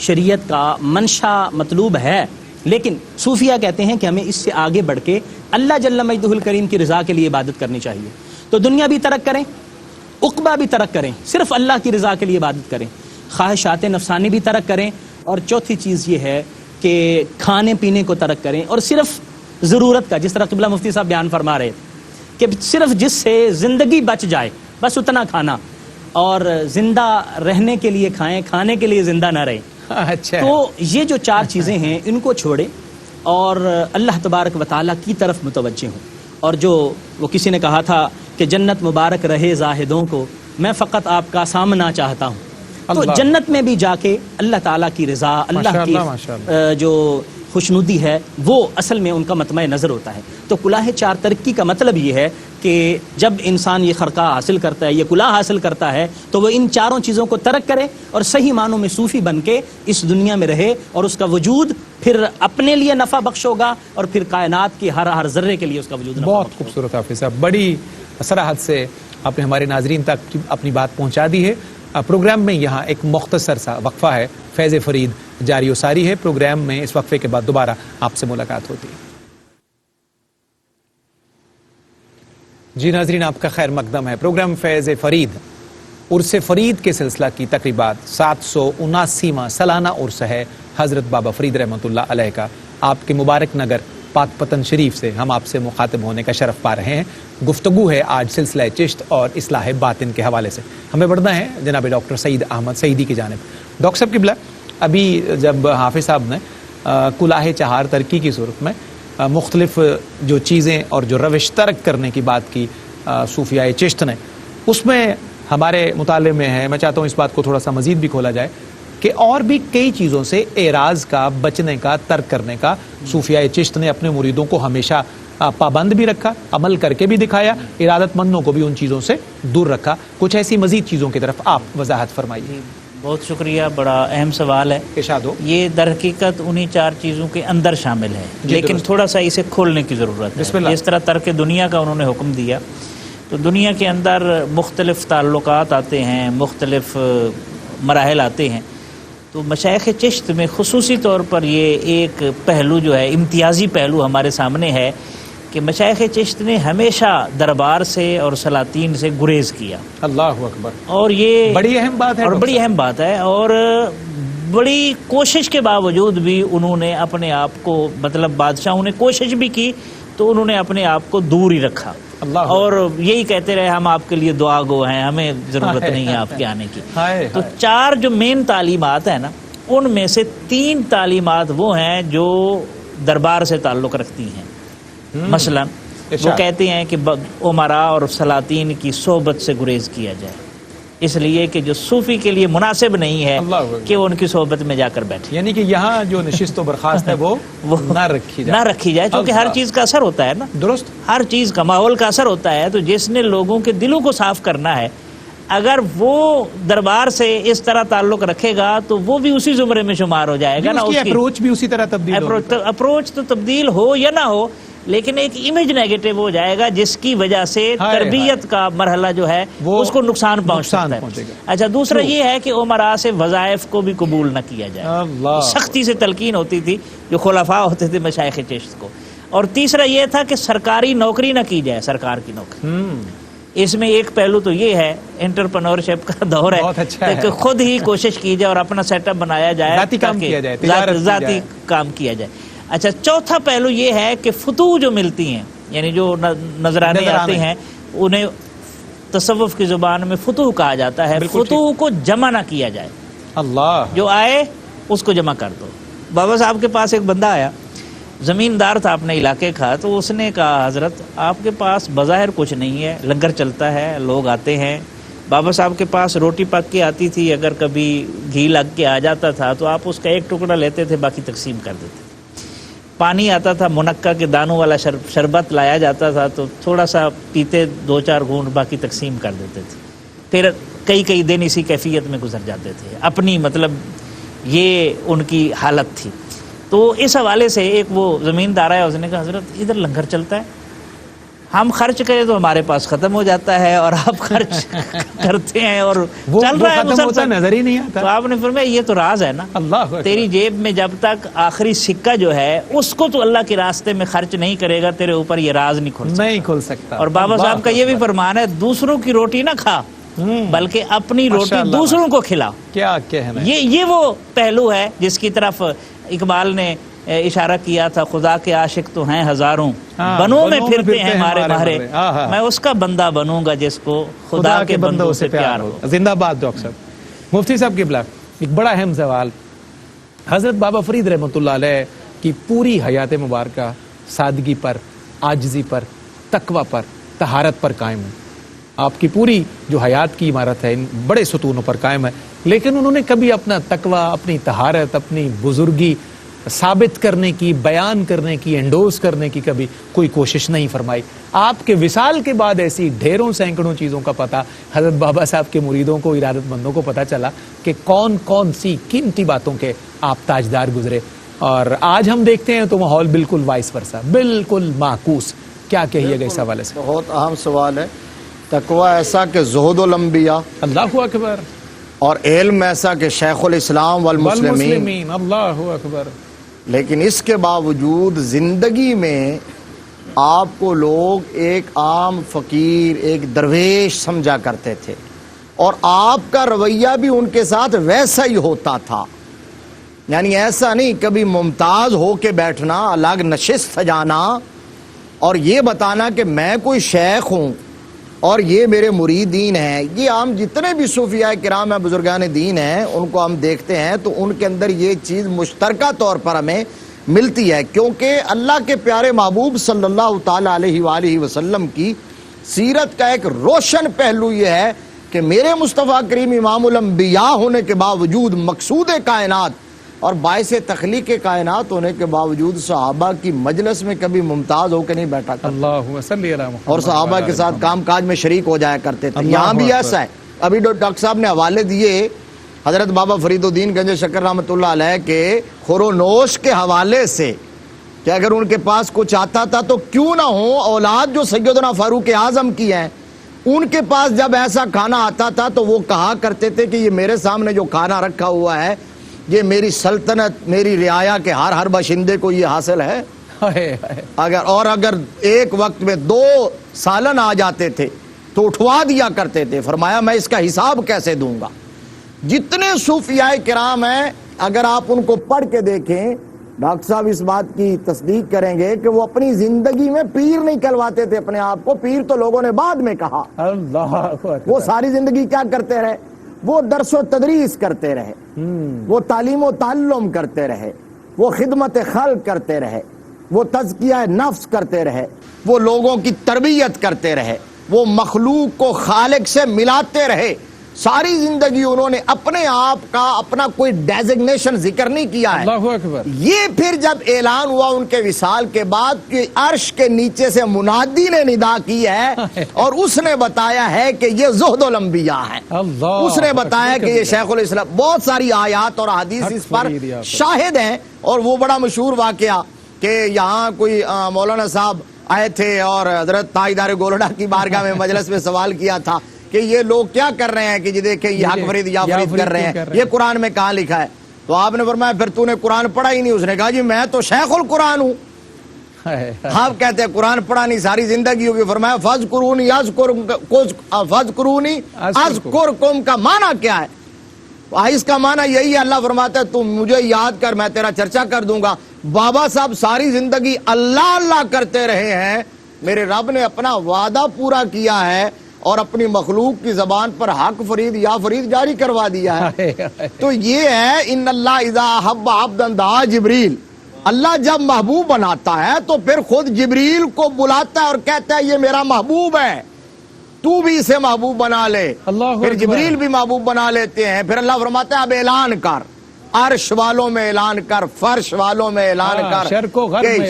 شریعت کا منشا مطلوب ہے، لیکن صوفیہ کہتے ہیں کہ ہمیں اس سے آگے بڑھ کے اللہ جل مجدہ الکریم کی رضا کے لیے عبادت کرنی چاہیے. تو دنیا بھی ترک کریں، عقبہ بھی ترک کریں، صرف اللہ کی رضا کے لیے عبادت کریں، خواہشات نفسانی بھی ترک کریں. اور چوتھی چیز یہ ہے کہ کھانے پینے کو ترک کریں اور صرف ضرورت کا، جس طرح قبلہ مفتی صاحب بیان فرما رہے کہ صرف جس سے زندگی بچ جائے بس اتنا کھانا، اور زندہ رہنے کے لیے کھائیں، کھانے کے لیے زندہ نہ رہیں. اچھا. تو یہ جو 4 چیزیں ہیں ان کو چھوڑیں اور اللہ تبارک و تعالیٰ کی طرف متوجہ ہوں. اور جو وہ کسی نے کہا تھا کہ جنت مبارک رہے زاہدوں کو، میں فقط آپ کا سامنا چاہتا ہوں. تو جنت میں بھی جا کے اللہ تعالیٰ کی رضا، اللہ کی جو خوشنودی ہے وہ اصل میں ان کا مطمع نظر ہوتا ہے. تو کلاہ چار ترقی کا مطلب یہ ہے کہ جب انسان یہ خرقہ حاصل کرتا ہے، یہ کلاه حاصل کرتا ہے، تو وہ ان چاروں چیزوں کو ترک کرے اور صحیح معنوں میں صوفی بن کے اس دنیا میں رہے، اور اس کا وجود پھر اپنے لیے نفع بخش ہوگا اور پھر کائنات کی ہر ذرے کے لیے اس کا وجود نفع بہت خوبصورت حافظ صاحب، بڑی صراحت سے آپ نے ہمارے ناظرین تک اپنی بات پہنچا دی ہے. پروگرام میں یہاں ایک مختصر سا وقفہ ہے، فیض فرید جاری و ساری ہے. پروگرام میں اس وقفے کے بعد دوبارہ آپ سے ملاقات ہوتی ہے. جی ناظرین، آپ کا خیر مقدم ہے. پروگرام فیض فرید عرس فرید کے سلسلہ کی تقریبات 779واں سالانہ عرس ہے حضرت بابا فرید رحمۃ اللہ علیہ کا. آپ کے مبارک نگر پاک پتن شریف سے ہم آپ سے مخاطب ہونے کا شرف پا رہے ہیں. گفتگو ہے آج سلسلہ چشت اور اصلاح باطن کے حوالے سے. ہمیں بڑھنا ہے جناب ڈاکٹر سعید احمد سعیدی کی جانب. ڈاکٹر صاحب قبلہ، ابھی جب حافظ صاحب نے کلاه چہار ترکی کی صورت میں مختلف جو چیزیں اور جو روش ترک کرنے کی بات کی، صوفیاء چشت نے، اس میں ہمارے مطالعے میں ہے، میں چاہتا ہوں اس بات کو تھوڑا سا مزید بھی کھولا جائے کہ اور بھی کئی چیزوں سے اعراض کا، بچنے کا، ترک کرنے کا صوفیاء چشت نے اپنے مریدوں کو ہمیشہ پابند بھی رکھا، عمل کر کے بھی دکھایا، ارادت مندوں کو بھی ان چیزوں سے دور رکھا۔ کچھ ایسی مزید چیزوں کی طرف آپ وضاحت فرمائیے۔ بہت شکریہ، بڑا اہم سوال ہے۔ ارشاد ہو۔ یہ در حقیقت انہی 4 چیزوں کے اندر شامل ہے، جی لیکن درست۔ تھوڑا سا اسے کھولنے کی ضرورت بسم ہے۔ اللہ۔ جس طرح ترک دنیا کا انہوں نے حکم دیا، تو دنیا کے اندر مختلف تعلقات آتے ہیں، مختلف مراحل آتے ہیں، تو مشائخ چشت میں خصوصی طور پر یہ ایک پہلو جو ہے، امتیازی پہلو ہمارے سامنے ہے کہ مشائخ چشت نے ہمیشہ دربار سے اور سلاطین سے گریز کیا، اللہ اکبر، اور یہ بڑی اہم بات ہے، اور بڑی اہم بات ہے، اور بڑی کوشش کے باوجود بھی انہوں نے اپنے آپ کو، مطلب بادشاہوں نے کوشش بھی کی تو انہوں نے اپنے آپ کو دور ہی رکھا، اللہ اور یہی کہتے رہے ہم آپ کے لیے دعا گو ہیں، ہمیں ضرورت نہیں ہے آپ کے آنے کی۔ تو 4 جو مین تعلیمات ہیں نا، ان میں سے 3 تعلیمات وہ ہیں جو دربار سے تعلق رکھتی ہیں۔ مثلا وہ کہتے ہیں کہ امراء اور سلاطین کی صحبت سے گریز کیا جائے، اس لیے کہ جو صوفی کے لیے مناسب نہیں ہے کہ وہ ان کی صحبت میں جا کر بیٹھے، یعنی کہ یہاں جو نشست و برخاست ہے وہ نہ رکھی جائے، نہ رکھی جائے، کیونکہ ہر چیز کا اثر ہوتا ہے نا، درست، ہر چیز کا ماحول کا اثر ہوتا ہے۔ تو جس نے لوگوں کے دلوں کو صاف کرنا ہے، اگر وہ دربار سے اس طرح تعلق رکھے گا تو وہ بھی اسی زمرے میں شمار ہو جائے گا نا، اس کی اپروچ بھی اسی طرح تبدیل ہوگی۔ اپروچ تو تبدیل ہو یا نہ ہو، لیکن ایک امیج نیگیٹو ہو جائے گا، جس کی وجہ سے تربیت کا مرحلہ جو ہے اس کو نقصان پہنچ سکتا ہے۔ اچھا، دوسرا یہ ہے کہ امراء سے وظائف کو بھی قبول نہ کیا جائے، سختی سے تلقین ہوتی تھی جو خلفاء ہوتے تھے مشائخ چشت کو۔ اور تیسرا یہ تھا کہ سرکاری نوکری نہ کی جائے، سرکار کی نوکری۔ اس میں ایک پہلو تو یہ ہے، انٹرپرنورشپ کا دور ہے کہ خود ہی کوشش کی جائے اور اپنا سیٹ اپ بنایا جائے، ذاتی کام کیا جائے، ذاتی کام کیا جائے۔ اچھا، چوتھا پہلو یہ ہے کہ فتوح جو ملتی ہیں، یعنی جو نذرانے آتے ہیں، انہیں تصوف کی زبان میں فتوح کہا جاتا ہے، فتوح کو جمع نہ کیا جائے، اللہ جو آئے اس کو جمع کر دو۔ بابا صاحب کے پاس ایک بندہ آیا، زمیندار تھا اپنے علاقے کا، تو اس نے کہا حضرت آپ کے پاس بظاہر کچھ نہیں ہے، لنگر چلتا ہے، لوگ آتے ہیں، بابا صاحب کے پاس روٹی پک کے آتی تھی، اگر کبھی گھی لگ کے آ جاتا تھا تو آپ اس کا ایک ٹکڑا لیتے تھے، باقی تقسیم کر دیتے، پانی آتا تھا منقع کے دانوں والا شربت لایا جاتا تھا تو تھوڑا سا پیتے 2-4 گھونٹ، باقی تقسیم کر دیتے تھے، پھر کئی دن اسی کیفیت میں گزر جاتے تھے، اپنی مطلب یہ ان کی حالت تھی۔ تو اس حوالے سے ایک وہ زمیندار ہے، اس نے کہا حضرت ادھر لنگر چلتا ہے، ہم خرچ کریں تو ہمارے پاس ختم ہو جاتا ہے، اور آپ خرچ کرتے ہیں اور چل رہا ہے مسلسل، نظر ہی نہیں آتا۔ تو آپ نے فرمایا یہ تو راز ہے نا، اللہ تیری جیب میں جب تک آخری سکہ جو ہے اس کو تو اللہ کے راستے میں خرچ نہیں کرے گا، تیرے اوپر یہ راز نہیں کھل سکتا۔ اور بابا صاحب کا یہ بھی فرمان ہے، دوسروں کی روٹی نہ کھا بلکہ اپنی روٹی دوسروں کو کھلا۔ کیا کہنا ہے، یہ وہ پہلو ہے جس کی طرف اقبال نے اشارہ کیا تھا، خدا کے عاشق تو ہیں ہزاروں، بنوں میں پھرتے ہیں مارے مارے، میں اس کا بندہ بنوں گا جس کو خدا کے بندوں سے پیار ہو۔ زندہ باد ڈاکٹر صاحب۔ مفتی صاحب قبلہ، ایک بڑا اہم سوال، حضرت بابا فرید رحمۃ اللہ علیہ کی پوری حیات مبارکہ سادگی پر، عاجزی پر، تقوی پر، طہارت پر قائم ہے، آپ کی پوری جو حیات کی عمارت ہے ان بڑے ستونوں پر قائم ہے، لیکن انہوں نے کبھی اپنا تقوی، اپنی طہارت، اپنی بزرگی ثابت کرنے کی، بیان کرنے کی، انڈوز کرنے کی کبھی کوئی کوشش نہیں فرمائی۔ آپ کے وصال کے بعد ایسی ڈھیروں سینکڑوں چیزوں کا پتہ حضرت بابا صاحب کے مریدوں کو، ارادت مندوں کو پتہ چلا کہ کون کون سی قیمتی باتوں کے آپ تاجدار گزرے، اور آج ہم دیکھتے ہیں تو ماحول بالکل وائس ورثہ، بالکل معکوس۔ کیا کہیے گا اس حوالے سے؟ بہت اہم سوال ہے۔ تقوی ایسا کہ زہد الانبیاء، اللہ اکبر، اور علم ایسا کہ شیخ الاسلام والمسلمین، اللہ اکبر، لیکن اس کے باوجود زندگی میں آپ کو لوگ ایک عام فقیر، ایک درویش سمجھا کرتے تھے، اور آپ کا رویہ بھی ان کے ساتھ ویسا ہی ہوتا تھا، یعنی ایسا نہیں کبھی ممتاز ہو کے بیٹھنا، الگ نشست سجانا اور یہ بتانا کہ میں کوئی شیخ ہوں اور یہ میرے مریدین ہیں۔ یہ عام جتنے بھی صوفیاء کرام ہیں، بزرگان دین ہیں، ان کو ہم دیکھتے ہیں تو ان کے اندر یہ چیز مشترکہ طور پر ہمیں ملتی ہے، کیونکہ اللہ کے پیارے محبوب صلی اللہ تعالی علیہ وآلہ وسلم کی سیرت کا ایک روشن پہلو یہ ہے کہ میرے مصطفیٰ کریم امام الانبیاء ہونے کے باوجود، مقصود کائنات اور باعث تخلیق کائنات ہونے کے باوجود صحابہ کی مجلس میں کبھی ممتاز ہو کے نہیں بیٹھا کرتے، اللہم صلی علی محمد اور صحابہ کے ساتھ کام کاج میں شریک ہو جایا کرتے تھے۔ یہاں بھی ایسا ہے۔ ابھی ڈاکٹر صاحب نے حوالے دیے حضرت بابا فرید الدین گنج شکر رحمۃ اللہ علیہ کے خورونوش کے حوالے سے کہ اگر ان کے پاس کچھ آتا تھا تو کیوں نہ ہو اولاد جو سیدنا فاروق اعظم کی ہیں، ان کے پاس جب ایسا کھانا آتا تھا تو وہ کہا کرتے تھے کہ یہ میرے سامنے جو کھانا رکھا ہوا ہے یہ میری سلطنت، میری رعایا کے ہر باشندے کو یہ حاصل ہے۔ اگر ایک وقت میں 2 سالن آ جاتے تھے تو اٹھوا دیا کرتے تھے۔ فرمایا میں اس کا حساب کیسے دوں گا؟ جتنے صوفیاء کرام ہیں اگر آپ ان کو پڑھ کے دیکھیں، ڈاکٹر صاحب اس بات کی تصدیق کریں گے کہ وہ اپنی زندگی میں پیر نہیں کہلواتے تھے اپنے آپ کو، پیر تو لوگوں نے بعد میں کہا۔ وہ ساری زندگی کیا کرتے رہے؟ وہ درس و تدریس کرتے رہے، وہ تعلیم و تعلم کرتے رہے، وہ خدمت خلق کرتے رہے، وہ تزکیہ نفس کرتے رہے، وہ لوگوں کی تربیت کرتے رہے، وہ مخلوق کو خالق سے ملاتے رہے۔ ساری زندگی انہوں نے اپنے آپ کا اپنا کوئی ڈیزگنیشن ذکر نہیں کیا ہے۔ اللہ اکبر۔ یہ پھر جب اعلان ہوا ان کے وصال کے بعد کہ عرش کے نیچے سے منادی نے ندا کی ہے اور اس نے بتایا ہے کہ یہ زہد الانبیاء ہے، اس نے بتایا کہ یہ شیخ الاسلام، بہت ساری آیات اور حدیث اس پر شاہد ہیں۔ اور وہ بڑا مشہور واقعہ کہ یہاں کوئی مولانا صاحب آئے تھے اور حضرت تاجدار گولڈا کی بارگاہ میں مجلس میں سوال کیا تھا کہ یہ لوگ کیا کر رہے ہیں کہ جی دیکھیں یہ حق فرید یا فرید کر رہے ہیں، یہ قرآن میں کہاں لکھا ہے؟ تو آپ نے فرمایا پھر تو نے قرآن پڑھا ہی نہیں۔ اس نے کہا جی میں تو شیخ القرآن ہوں۔ آپ کہتے ہیں قرآن پڑھا نہیں، ساری زندگی ہوگی۔ فرمایا فَاذْكُرُونِي أَذْكُرْكُمْ کا معنی کیا ہے؟ اس کا معنی یہی ہے، اللہ فرماتا ہے تم مجھے یاد کر میں تیرا چرچا کر دوں گا۔ بابا صاحب ساری زندگی اللہ اللہ کرتے رہے ہیں، میرے رب نے اپنا وعدہ پورا کیا ہے اور اپنی مخلوق کی زبان پر حق فرید یا فرید جاری کروا دیا ہے۔ تو یہ ہے ان اللہ اذا احب عبدا دعا جبریل، اللہ جب محبوب بناتا ہے تو پھر خود جبریل کو بلاتا ہے اور کہتا ہے یہ میرا محبوب ہے، تو بھی اسے محبوب بنا لے۔ پھر جبریل بھی محبوب بنا لیتے ہیں۔ پھر اللہ فرماتا ہے اب اعلان کر، عرش والوں میں اعلان کر، فرش والوں میں اعلان کر،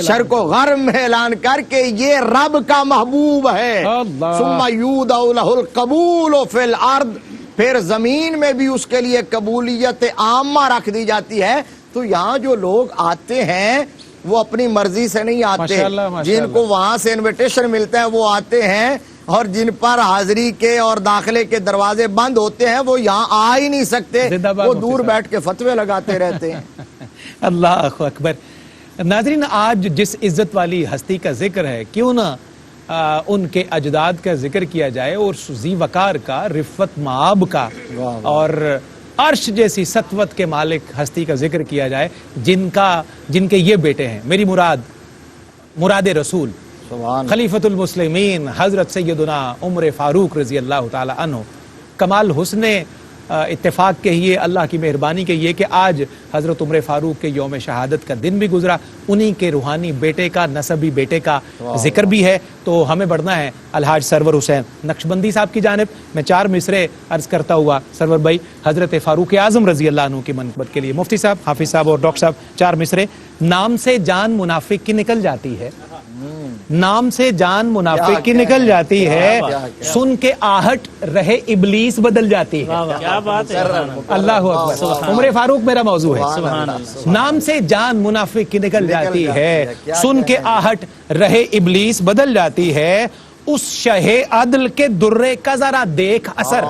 شرق و غرب میں اعلان کر کہ یہ رب کا محبوب ہے۔ ثم یودع لہ القبول فی الارض، پھر زمین میں بھی اس کے لیے قبولیت عامہ رکھ دی جاتی ہے۔ تو یہاں جو لوگ آتے ہیں وہ اپنی مرضی سے نہیں آتے، جن کو وہاں سے انویٹیشن ملتا ہے وہ آتے ہیں، اور جن پر حاضری کے اور داخلے کے دروازے بند ہوتے ہیں وہ یہاں آ ہی نہیں سکتے، وہ دور بیٹھ کے فتوے لگاتے رہتے ہیں۔ اللہ اکبر۔ ناظرین، آج جس عزت والی ہستی کا ذکر ہے، کیوں نہ ان کے اجداد کا ذکر کیا جائے اور ذی وقار کا، رفت معاب کا اور عرش جیسی سطوت کے مالک ہستی کا ذکر کیا جائے، جن کے یہ بیٹے ہیں۔ میری مراد رسول خلیفۃ المسلمین حضرت سیدنا عمر فاروق رضی اللہ تعالی عنہ، کمال حسن اتفاق کہیے، اللہ کی مہربانی کہیے کہ آج حضرت عمر فاروق کے یوم شہادت کا دن بھی گزرا، انہی کے روحانی بیٹے کا، نسبی بیٹے کا ذکر بھی ہے۔ تو ہمیں بڑھنا ہے الحاج سرور حسین نقشبندی صاحب کی جانب۔ میں 4 مصرے عرض کرتا ہوا سرور بھائی حضرت فاروق اعظم رضی اللہ عنہ کی منقبت کے لیے۔ مفتی صاحب، حافظ صاحب اور ڈاکٹر صاحب 4 مصرے۔ نام سے جان منافق کی نکل جاتی ہے، نام سے جان منافق کی نکل جاتی ہے، سن کے آہٹ رہے ابلیس بدل جاتی ہے۔ کیا بات ہے، اللہ اکبر۔ عمر فاروق میرا موضوع ہے۔ نام سے جان منافق کی نکل جاتی ہے، سن کے آہٹ رہے ابلیس بدل جاتی ہے، اس شہ عدل کے درے کا ذرا دیکھ اثر۔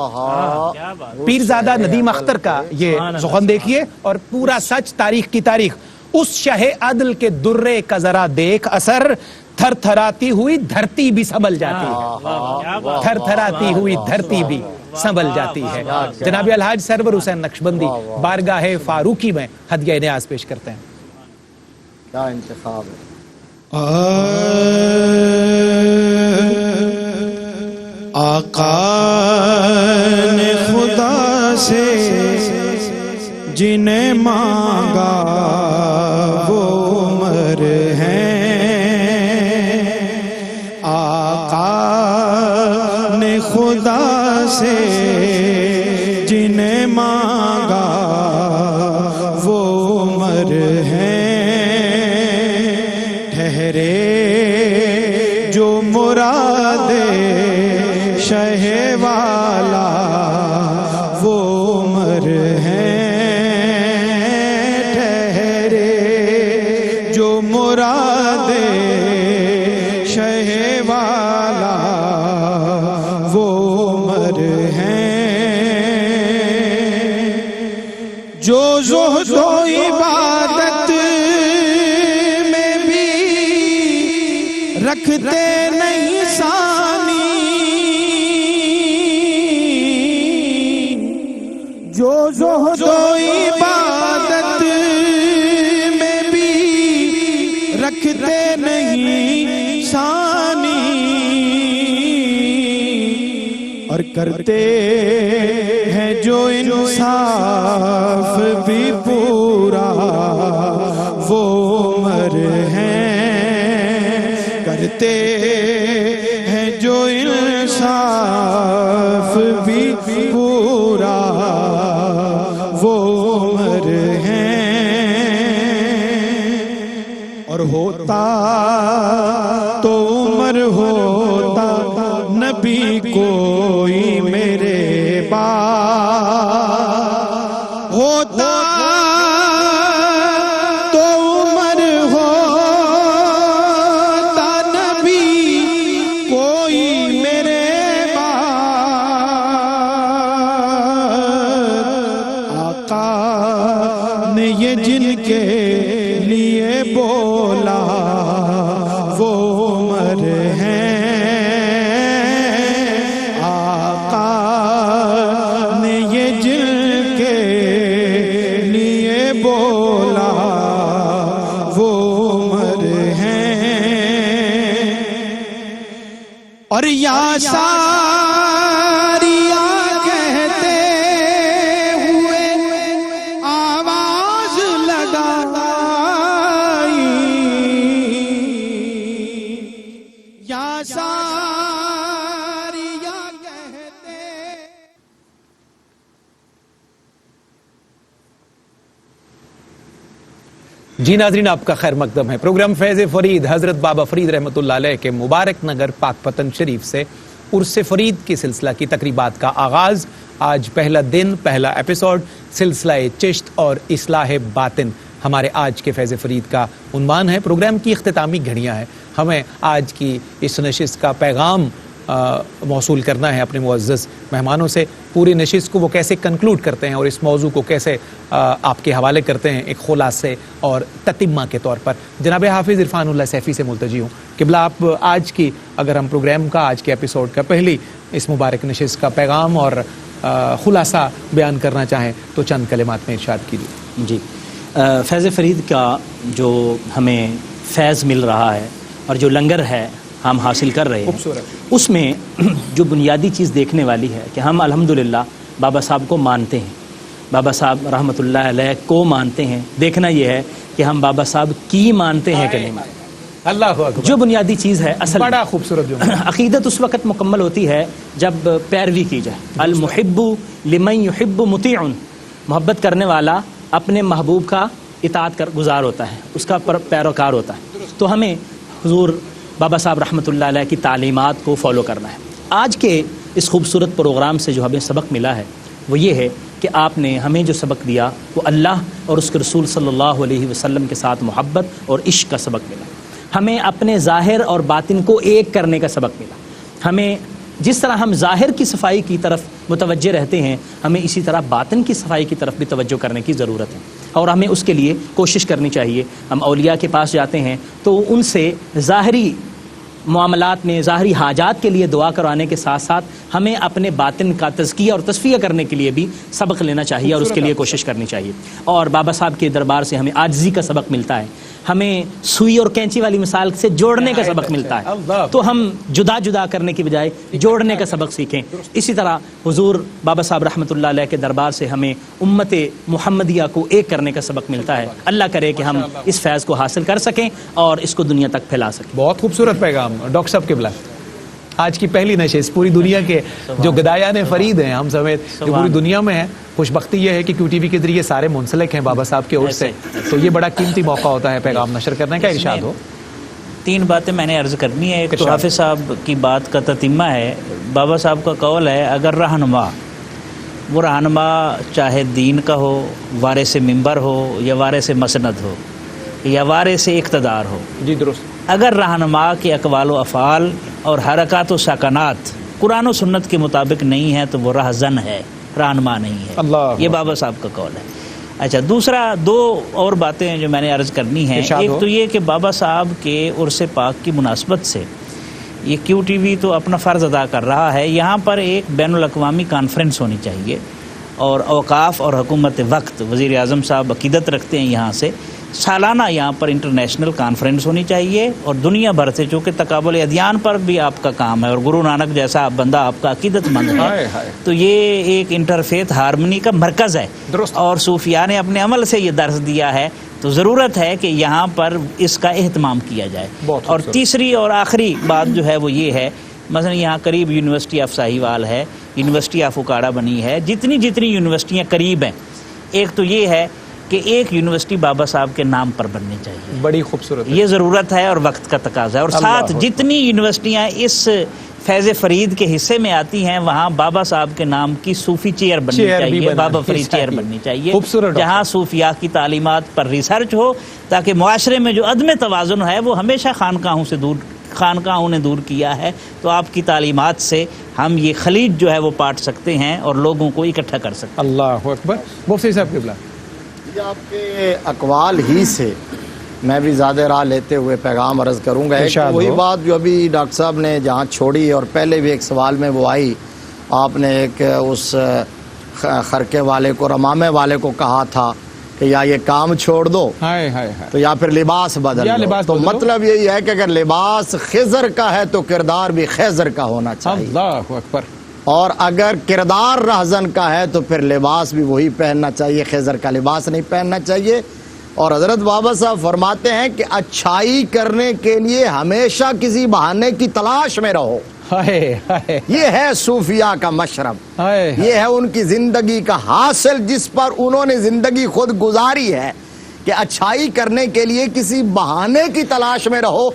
پیرزادہ ندیم اختر کا یہ سخن دیکھیے اور پورا سچ، تاریخ کی تاریخ۔ اس شہ عدل کے درے کا ذرا دیکھ اثر، تھر تھراتی ہوئی دھرتی بھی سنبھل جاتی ہے، تھر تھراتی ہوئی دھرتی بھی سنبھل جاتی ہے۔ جناب الحاج سرور حسین نقشبندی بارگاہ فاروقی میں ہدیہ نیاز پیش کرتے ہیں۔ کیا انتخاب ہے۔ آقا نے خدا سے جنہیں مانگا وہ عمر ہیں، آقا سے جنہیں مانگا وہ عمر ہیں، ٹھہرے جو مراد شہ والا وہ عمر ہیں، ٹھہرے جو مراد شہ والا وہ عمر ہیں، جو زہد و عبادت میں بھی رکھتے نہیں ثانی، جو زہد و عبادت میں بھی رکھتے نہیں ثانی، اور کرتے ہیں جو انصاف بھی پورا وہ عمر ہیں، کرتے ہیں جو انصاف بھی پورا وہ عمر ہیں، اور ہوتا تو عمر ہوتا نبی کوئی میرے بعد، ہوتا تو عمر ہوتا نبی کوئی میرے بعد، آقا نے یہ جن کے لیے بولا وہ عمر ہیں، آقا نے یہ جن کے لیے بولا وہ عمر ہیں، اور یا ساریا کہتے ہوئے آواز لگائی، یا ساریا کہتے۔ جی ناظرین، آپ کا خیر مقدم ہے۔ پروگرام فیض فرید حضرت بابا فرید رحمۃ اللہ علیہ کے مبارک نگر پاک پتن شریف سے عرس فرید کی سلسلہ کی تقریبات کا آغاز۔ آج پہلا دن، پہلا ایپیسوڈ، سلسلہ چشت اور اصلاح باطن ہمارے آج کے فیض فرید کا عنوان ہے۔ پروگرام کی اختتامی گھڑیاں ہیں، ہمیں آج کی اس نشست کا پیغام موصول کرنا ہے اپنے معزز مہمانوں سے۔ پوری نشست کو وہ کیسے کنکلوڈ کرتے ہیں اور اس موضوع کو کیسے آپ کے حوالے کرتے ہیں ایک خلاصے اور تتمہ کے طور پر۔ جناب حافظ عرفان اللہ سیفی سے ملتجی ہوں۔ قبلہ، آپ آج کی، اگر ہم پروگرام کا، آج کے ایپیسوڈ کا پہلی اس مبارک نشست کا پیغام اور خلاصہ بیان کرنا چاہیں تو چند کلمات میں ارشاد کیجیے۔ جی، فیض فرید کا جو ہمیں فیض مل رہا ہے اور جو لنگر ہے ہم حاصل کر رہے ہیں، اس میں جو بنیادی چیز دیکھنے والی ہے کہ ہم الحمدللہ بابا صاحب کو مانتے ہیں، بابا صاحب رحمۃ اللہ علیہ کو مانتے ہیں۔ دیکھنا یہ ہے کہ ہم بابا صاحب کی مانتے ہیں کہ نہیں مانتے۔ اللہ اکبر، جو بنیادی چیز ہے اصل بڑا خوبصورت جملہ۔ عقیدت اس وقت مکمل ہوتی ہے جب پیروی کی جائے۔ المحب لمن یحب مطیع، محبت کرنے والا اپنے محبوب کا اطاعت گزار ہوتا ہے، اس کا پیروکار ہوتا ہے۔ تو ہمیں حضور بابا صاحب رحمۃ اللہ علیہ کی تعلیمات کو فالو کرنا ہے۔ آج کے اس خوبصورت پروگرام سے جو ہمیں سبق ملا ہے وہ یہ ہے کہ آپ نے ہمیں جو سبق دیا وہ اللہ اور اس کے رسول صلی اللہ علیہ وسلم کے ساتھ محبت اور عشق کا سبق ملا۔ ہمیں اپنے ظاہر اور باطن کو ایک کرنے کا سبق ملا۔ ہمیں جس طرح ہم ظاہر کی صفائی کی طرف متوجہ رہتے ہیں، ہمیں اسی طرح باطن کی صفائی کی طرف بھی توجہ کرنے کی ضرورت ہے، اور ہمیں اس کے لیے کوشش کرنی چاہیے۔ ہم اولیاء کے پاس جاتے ہیں تو ان سے ظاہری معاملات میں ظاہری حاجات کے لیے دعا کروانے کے ساتھ ساتھ ہمیں اپنے باطن کا تزکیہ اور تصفیہ کرنے کے لیے بھی سبق لینا چاہیے اور اس کے لیے کوشش کرنی چاہیے۔ اور بابا صاحب کے دربار سے ہمیں عاجزی کا سبق ملتا ہے، ہمیں سوئی اور کینچی والی مثال سے جوڑنے کا سبق ملتا ہے، تو ہم جدا جدا کرنے کی بجائے جوڑنے کا سبق سیکھیں۔ اسی طرح حضور بابا صاحب رحمۃ اللہ علیہ کے دربار سے ہمیں امت محمدیہ کو ایک کرنے کا سبق ملتا ہے۔ اللہ کرے کہ ہم اس فیض کو حاصل کر سکیں اور اس کو دنیا تک پھیلا سکیں۔ بہت خوبصورت پیغام ڈاکٹر صاحب قبلہ۔ آج کی پہلی نشست پوری دنیا کے جو گدایان فرید ہیں ہم سمیت جو پوری دنیا میں ہیں. خوش بختی یہ ہے کہ کیو ٹی وی کے ذریعے سارے منسلک ہیں بابا صاحب کے عرس سے, تو یہ بڑا قیمتی موقع ہوتا ہے پیغام نشر کرنے کا. ارشاد ہو. 3 باتیں میں نے عرض کرنی ہے. ایک تو حافظ صاحب کی بات کا تتمہ ہے. بابا صاحب کا قول ہے اگر رہنما, وہ رہنما چاہے دین کا ہو, وارث منبر ہو یا وارث مسند ہو یا وارث اقتدار ہو, جی درست, اگر رہنما کے اقوال و افعال اور حرکات و سکنات قرآن و سنت کے مطابق نہیں ہے تو وہ رہزن ہے, رہنما نہیں ہے. اللہ یہ بابا صاحب کا قول ہے. اچھا, دوسرا 2 اور باتیں جو میں نے عرض کرنی ہیں. ایک تو یہ کہ بابا صاحب کے عرس پاک کی مناسبت سے یہ کیو ٹی وی تو اپنا فرض ادا کر رہا ہے. یہاں پر ایک بین الاقوامی کانفرنس ہونی چاہیے اور اوقاف اور حکومت وقت, وزیر اعظم صاحب عقیدت رکھتے ہیں یہاں سے, سالانہ یہاں پر انٹرنیشنل کانفرنس ہونی چاہیے. اور دنیا بھر سے, چونکہ تقابل ادیان پر بھی آپ کا کام ہے اور گرو نانک جیسا بندہ آپ کا عقیدت مند ہے, تو یہ ایک انٹرفیتھ ہارمنی کا مرکز ہے. اور صوفیاء نے اپنے عمل سے یہ درس دیا ہے, تو ضرورت ہے کہ یہاں پر اس کا اہتمام کیا جائے. اور تیسری اور آخری بات جو ہے وہ یہ ہے, مثلا یہاں قریب یونیورسٹی آف ساہیوال ہے, یونیورسٹی آف اکاڑا بنی ہے, جتنی یونیورسٹیاں قریب ہیں, ایک تو یہ ہے کہ ایک یونیورسٹی بابا صاحب کے نام پر بننی چاہیے. بڑی خوبصورت, یہ ضرورت ہے اور وقت کا تقاضا ہے. اور ساتھ جتنی یونیورسٹیاں اس فیض فرید کے حصے میں آتی ہیں وہاں بابا صاحب کے نام کی صوفی چیئر بننی چاہیے, بابا فرید چیئر بننی چاہیے, جہاں صوفیاء کی تعلیمات پر ریسرچ ہو, تاکہ معاشرے میں جو عدم توازن ہے وہ ہمیشہ خانقاہوں نے دور کیا ہے, تو آپ کی تعلیمات سے ہم یہ خلیج جو ہے وہ پاٹ سکتے ہیں اور لوگوں کو اکٹھا کر سکتے ہیں. اللہ اکبر. مفتی صاحب قبلہ, آپ کے اقوال ہی سے میں بھی زیادہ راہ لیتے ہوئے پیغام عرض کروں گا. وہی بات جو ابھی ڈاکٹر صاحب نے جہاں چھوڑی, اور پہلے بھی ایک سوال میں وہ آئی, آپ نے ایک اس خرقے والے کو, رمامے والے کو کہا تھا کہ یا یہ کام چھوڑ دو تو یا پھر لباس بدل دو. تو مطلب یہی ہے کہ اگر لباس خضر کا ہے تو کردار بھی خیزر کا ہونا چاہیے. اللہ اکبر. اور اگر کردار رہزن کا ہے تو پھر لباس بھی وہی پہننا چاہیے, خیزر کا لباس نہیں پہننا چاہیے. اور حضرت بابا صاحب فرماتے ہیں کہ اچھائی کرنے کے لیے ہمیشہ کسی بہانے کی تلاش میں رہو. یہ ہے صوفیاء کا مشرب, یہ ہے ان کی زندگی کا حاصل جس پر انہوں نے زندگی خود گزاری ہے, کہ اچھائی کرنے کے لیے کسی بہانے کی تلاش میں رہو.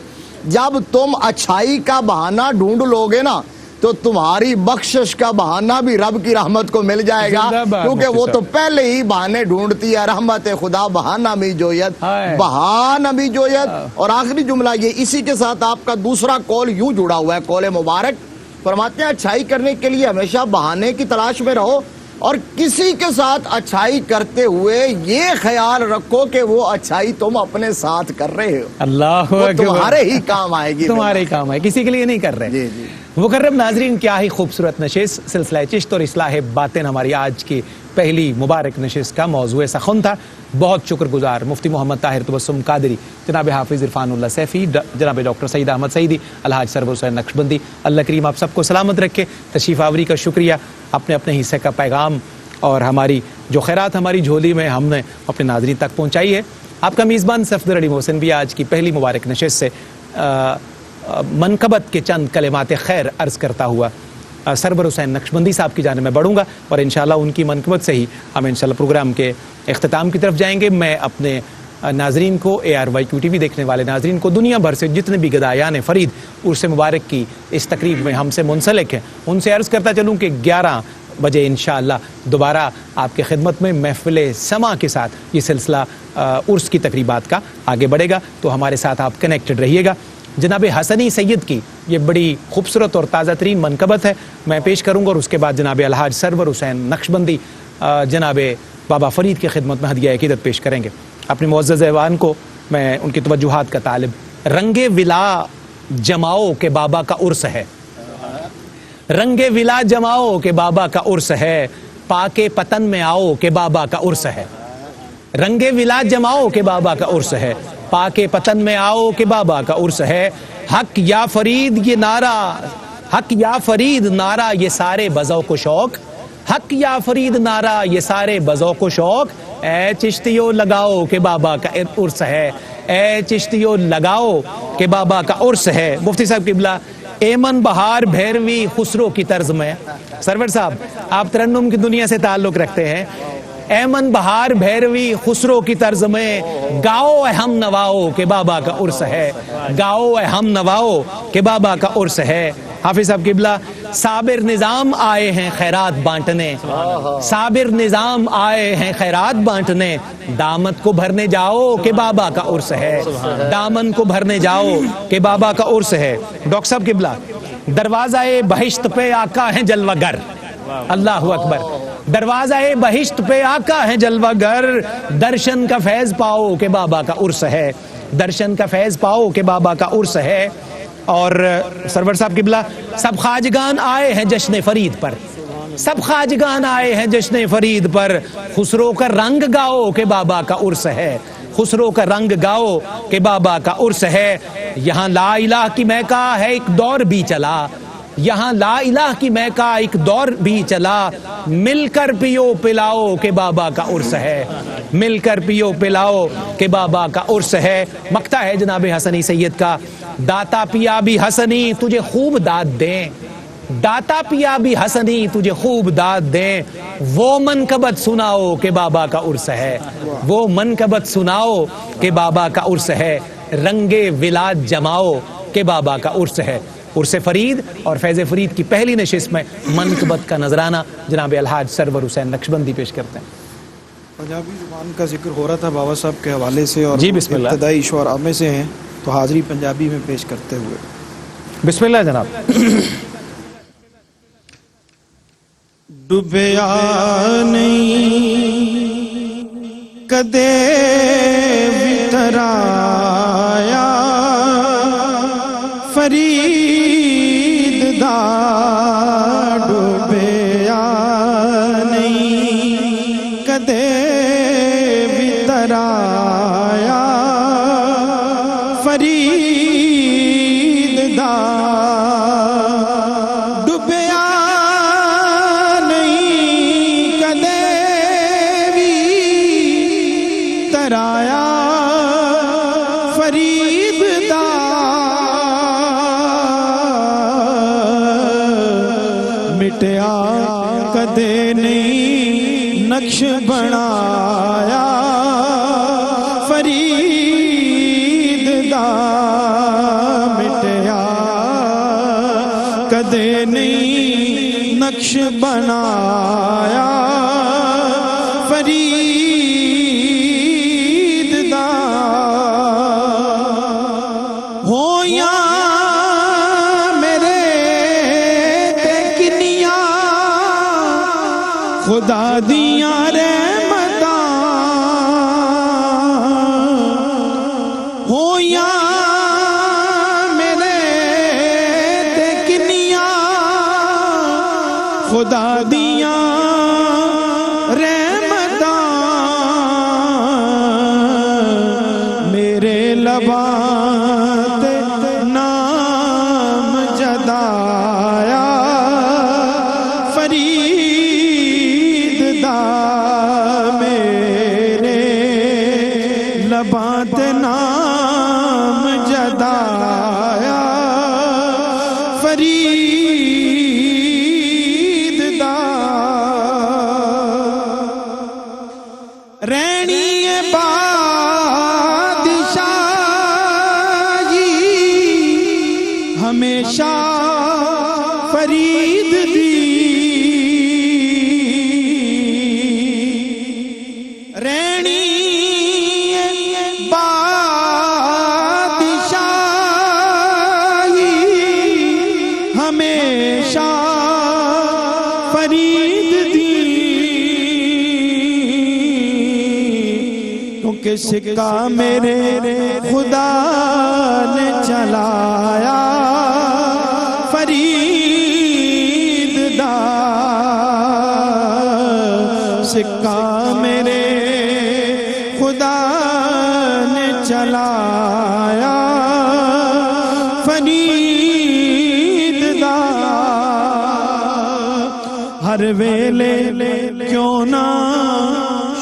جب تم اچھائی کا بہانہ ڈھونڈ لوگے نا تو تمہاری بخشش کا بہانہ بھی رب کی رحمت کو مل جائے گا, کیونکہ وہ تو پہلے ہی بہانے ڈھونڈتی ہے. رحمت خدا بہانہ می جویت, بہانہ می جویت. اور آخری جملہ یہ, اسی کے ساتھ آپ کا دوسرا قول یوں جڑا ہوا ہے, قول مبارک. فرماتے ہیں اچھائی کرنے کے لیے ہمیشہ بہانے کی تلاش میں رہو, اور کسی کے ساتھ اچھائی کرتے ہوئے یہ خیال رکھو کہ وہ اچھائی تم اپنے ساتھ کر رہے ہو, اللہ تمہارے ہی کام آئے گی, تمہارے ہی کام ہے, کسی کے لیے نہیں کر رہے. جی جی. مکرم ناظرین, کیا ہی خوبصورت نشست, سلسلہ چشت اور اصلاح باطن ہماری آج کی پہلی مبارک نشست کا موضوع سخن تھا. بہت شکر گزار مفتی محمد طاہر تبسم قادری, جناب حافظ عرفان اللہ سیفی, جناب ڈاکٹر سعید احمد سعیدی, الحاج سرور حسین نقشبندی. اللہ کریم آپ سب کو سلامت رکھے. تشریف آوری کا شکریہ, اپنے اپنے حصے کا پیغام اور ہماری جو خیرات ہماری جھولی میں ہم نے اپنے ناظرین تک پہنچائی ہے. آپ کا میزبان صفدر علی محسن بھی آج کی پہلی مبارک نشست سے منقبت کے چند کلمات خیر عرض کرتا ہوا سرور حسین نقشبندی صاحب کی جانب میں بڑھوں گا, اور انشاءاللہ ان کی منقبت سے ہی ہم انشاءاللہ پروگرام کے اختتام کی طرف جائیں گے. میں اپنے ناظرین کو, ARY QTV ٹی وی دیکھنے والے ناظرین کو, دنیا بھر سے جتنے بھی گدایان فرید عرس مبارک کی اس تقریب میں ہم سے منسلک ہیں, ان سے عرض کرتا چلوں کہ 11 بجے انشاءاللہ دوبارہ آپ کے خدمت میں محفل سما کے ساتھ یہ سلسلہ عرس کی تقریبات کا آگے بڑھے گا, تو ہمارے ساتھ آپ کنیکٹڈ رہیے گا. جناب حسنی سید کی یہ بڑی خوبصورت اور تازہ ترین منقبت ہے, میں پیش کروں گا, اور اس کے بعد جناب الحاج سرور حسین نقشبندی جناب بابا فرید کی خدمت میں ہدیہ عقیدت پیش کریں گے. اپنے معزز ایوان کو میں ان کی توجہات کا طالب, رنگ ولا جماؤ کے بابا کا عرس ہے, رنگ ولا جماؤ کے بابا کا عرس ہے, پاک پتن میں آؤ کہ بابا کا عرس ہے. رنگ ولا جماؤ کے بابا کا عرس ہے, پاک پتن میں آؤ کہ بابا کا عرس ہے. حق یا فرید یہ نعرہ, حق یا فرید نعرہ یہ سارے بذوق و شوق, حق یا فرید نعرہ یہ سارے بذوق و شوق. اے چشتیو لگاؤ کہ بابا کا عرس ہے, اے چشتیو لگاؤ کہ بابا کا عرس ہے. مفتی صاحب قبلہ, ایمن بہار بھیروی خسرو کی طرز میں. سرور صاحب آپ ترنم کی دنیا سے تعلق رکھتے ہیں. ایمن بہار بھیروی خسرو کی طرز میں گاؤ اے ہم نواؤ کہ بابا کا عرس ہے. گاؤ اے ہم نواؤ کہ بابا کا عرس ہے. حافظ صاحب قبلہ صابر نظام آئے ہیں خیرات بانٹنے. صابر نظام آئے ہیں خیرات بانٹنے. دامت کو بھرنے جاؤ کہ بابا کا عرس ہے. دامن کو بھرنے جاؤ کہ بابا کا عرس ہے. ڈاکٹر صاحب قبلہ دروازہ بہشت پہ آقا ہیں جلوہ گر. اللہ اکبر. دروازہ بہشت پہ آقا ہیں جلوہ گر. درشن کا فیض پاؤ کہ بابا کا عرس ہے. درشن کا فیض پاؤ کہ بابا کا عرس ہے. اور سرور صاحب قبلہ سب خواجگان آئے ہیں جشن فرید پر. سب خواجگان آئے ہیں جشن فرید پر. خسرو کا رنگ گاؤ کہ بابا کا عرس ہے. خسرو کا رنگ گاؤ کہ بابا کا عرس ہے. یہاں لا الہ کی مہکا ہے ایک دور بھی چلا. یہاں لا الہ کی مہکا ایک دور بھی چلا. مل کر پیو پلاؤ کہ بابا کا عرس ہے. مل کر پیو پلاؤ کہ بابا کا عرس ہے. مقطع ہے جناب حسنی سید کا. داتا پیا بھی حسنی تجھے خوب داد دیں. داتا پیا بھی حسنی تجھے خوب داد دیں. وہ منقبت سناؤ کہ بابا کا عرس ہے. وہ منقبت سناؤ کہ بابا کا عرس ہے. رنگ ولاد جماؤ کہ بابا کا عرس ہے. عرس فرید اور فیض فرید کی پہلی نشست میں منقبت کا نذرانہ جناب الحاج سرور حسین نقشبندی پیش کرتے ہیں. پنجابی زبان کا ذکر ہو رہا تھا بابا صاحب کے حوالے سے اور جی بسم اللہ. ابتدائی شعراء میں سے ہیں تو حاضری پنجابی میں پیش کرتے ہوئے بسم اللہ جناب. ڈوبیا نہیں کدے وترایا فرید دا. ڈوبیا نہیں کدے وترایا فرید دا. ڈوبیا نہیں کدے بھی ترایا فرید دا. مٹیا کدے نہیں نقش بنایا فرید دا. مٹیا کدے نہیں نقش بنایا فرید دا. ہویاں میرے تے کنیاں خدا دیاں رحمتاں. ہویاں میرے تے کنیاں خدا دیاں رحمتاں. میرے لباں تے نام جدایا فرید دا. میرے لباں تے نام جدایا فرید دا. رہنی بادشاہی ہمیشہ فرید دی. رہنی بادشاہی ہمیشہ فرید دی. کیونکہ سکہ میرے خدا نے چلایا فرید دا. سکہ میرے خدا نے چلایا فرید دا. ہر ویلے کیوں نہ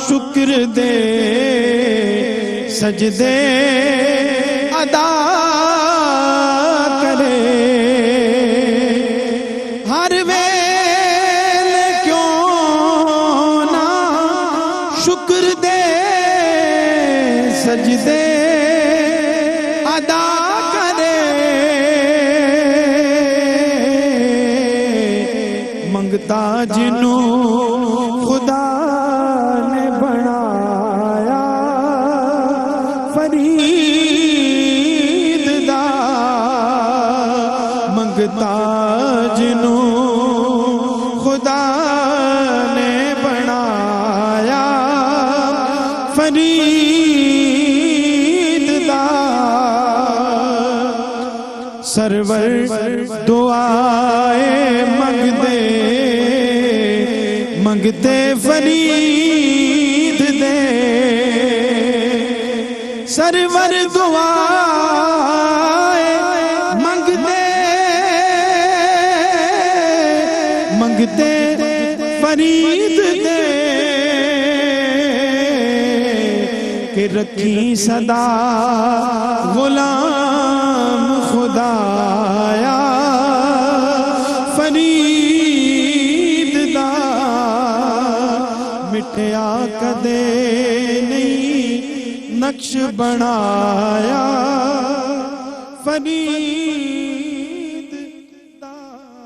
شکر دے سجدے ادا کرے. منگتا جنوں خدا نے بنایا فرید دا منگتا جنوں خدا نے بنایا فرید دا سرور دعائے منگتے فرید دے سرور دعائے منگتے فرید دے کہ رکھی صدا غلام خدایا فرید دا مٹھیا کدے نہیں نقش بنایا فرید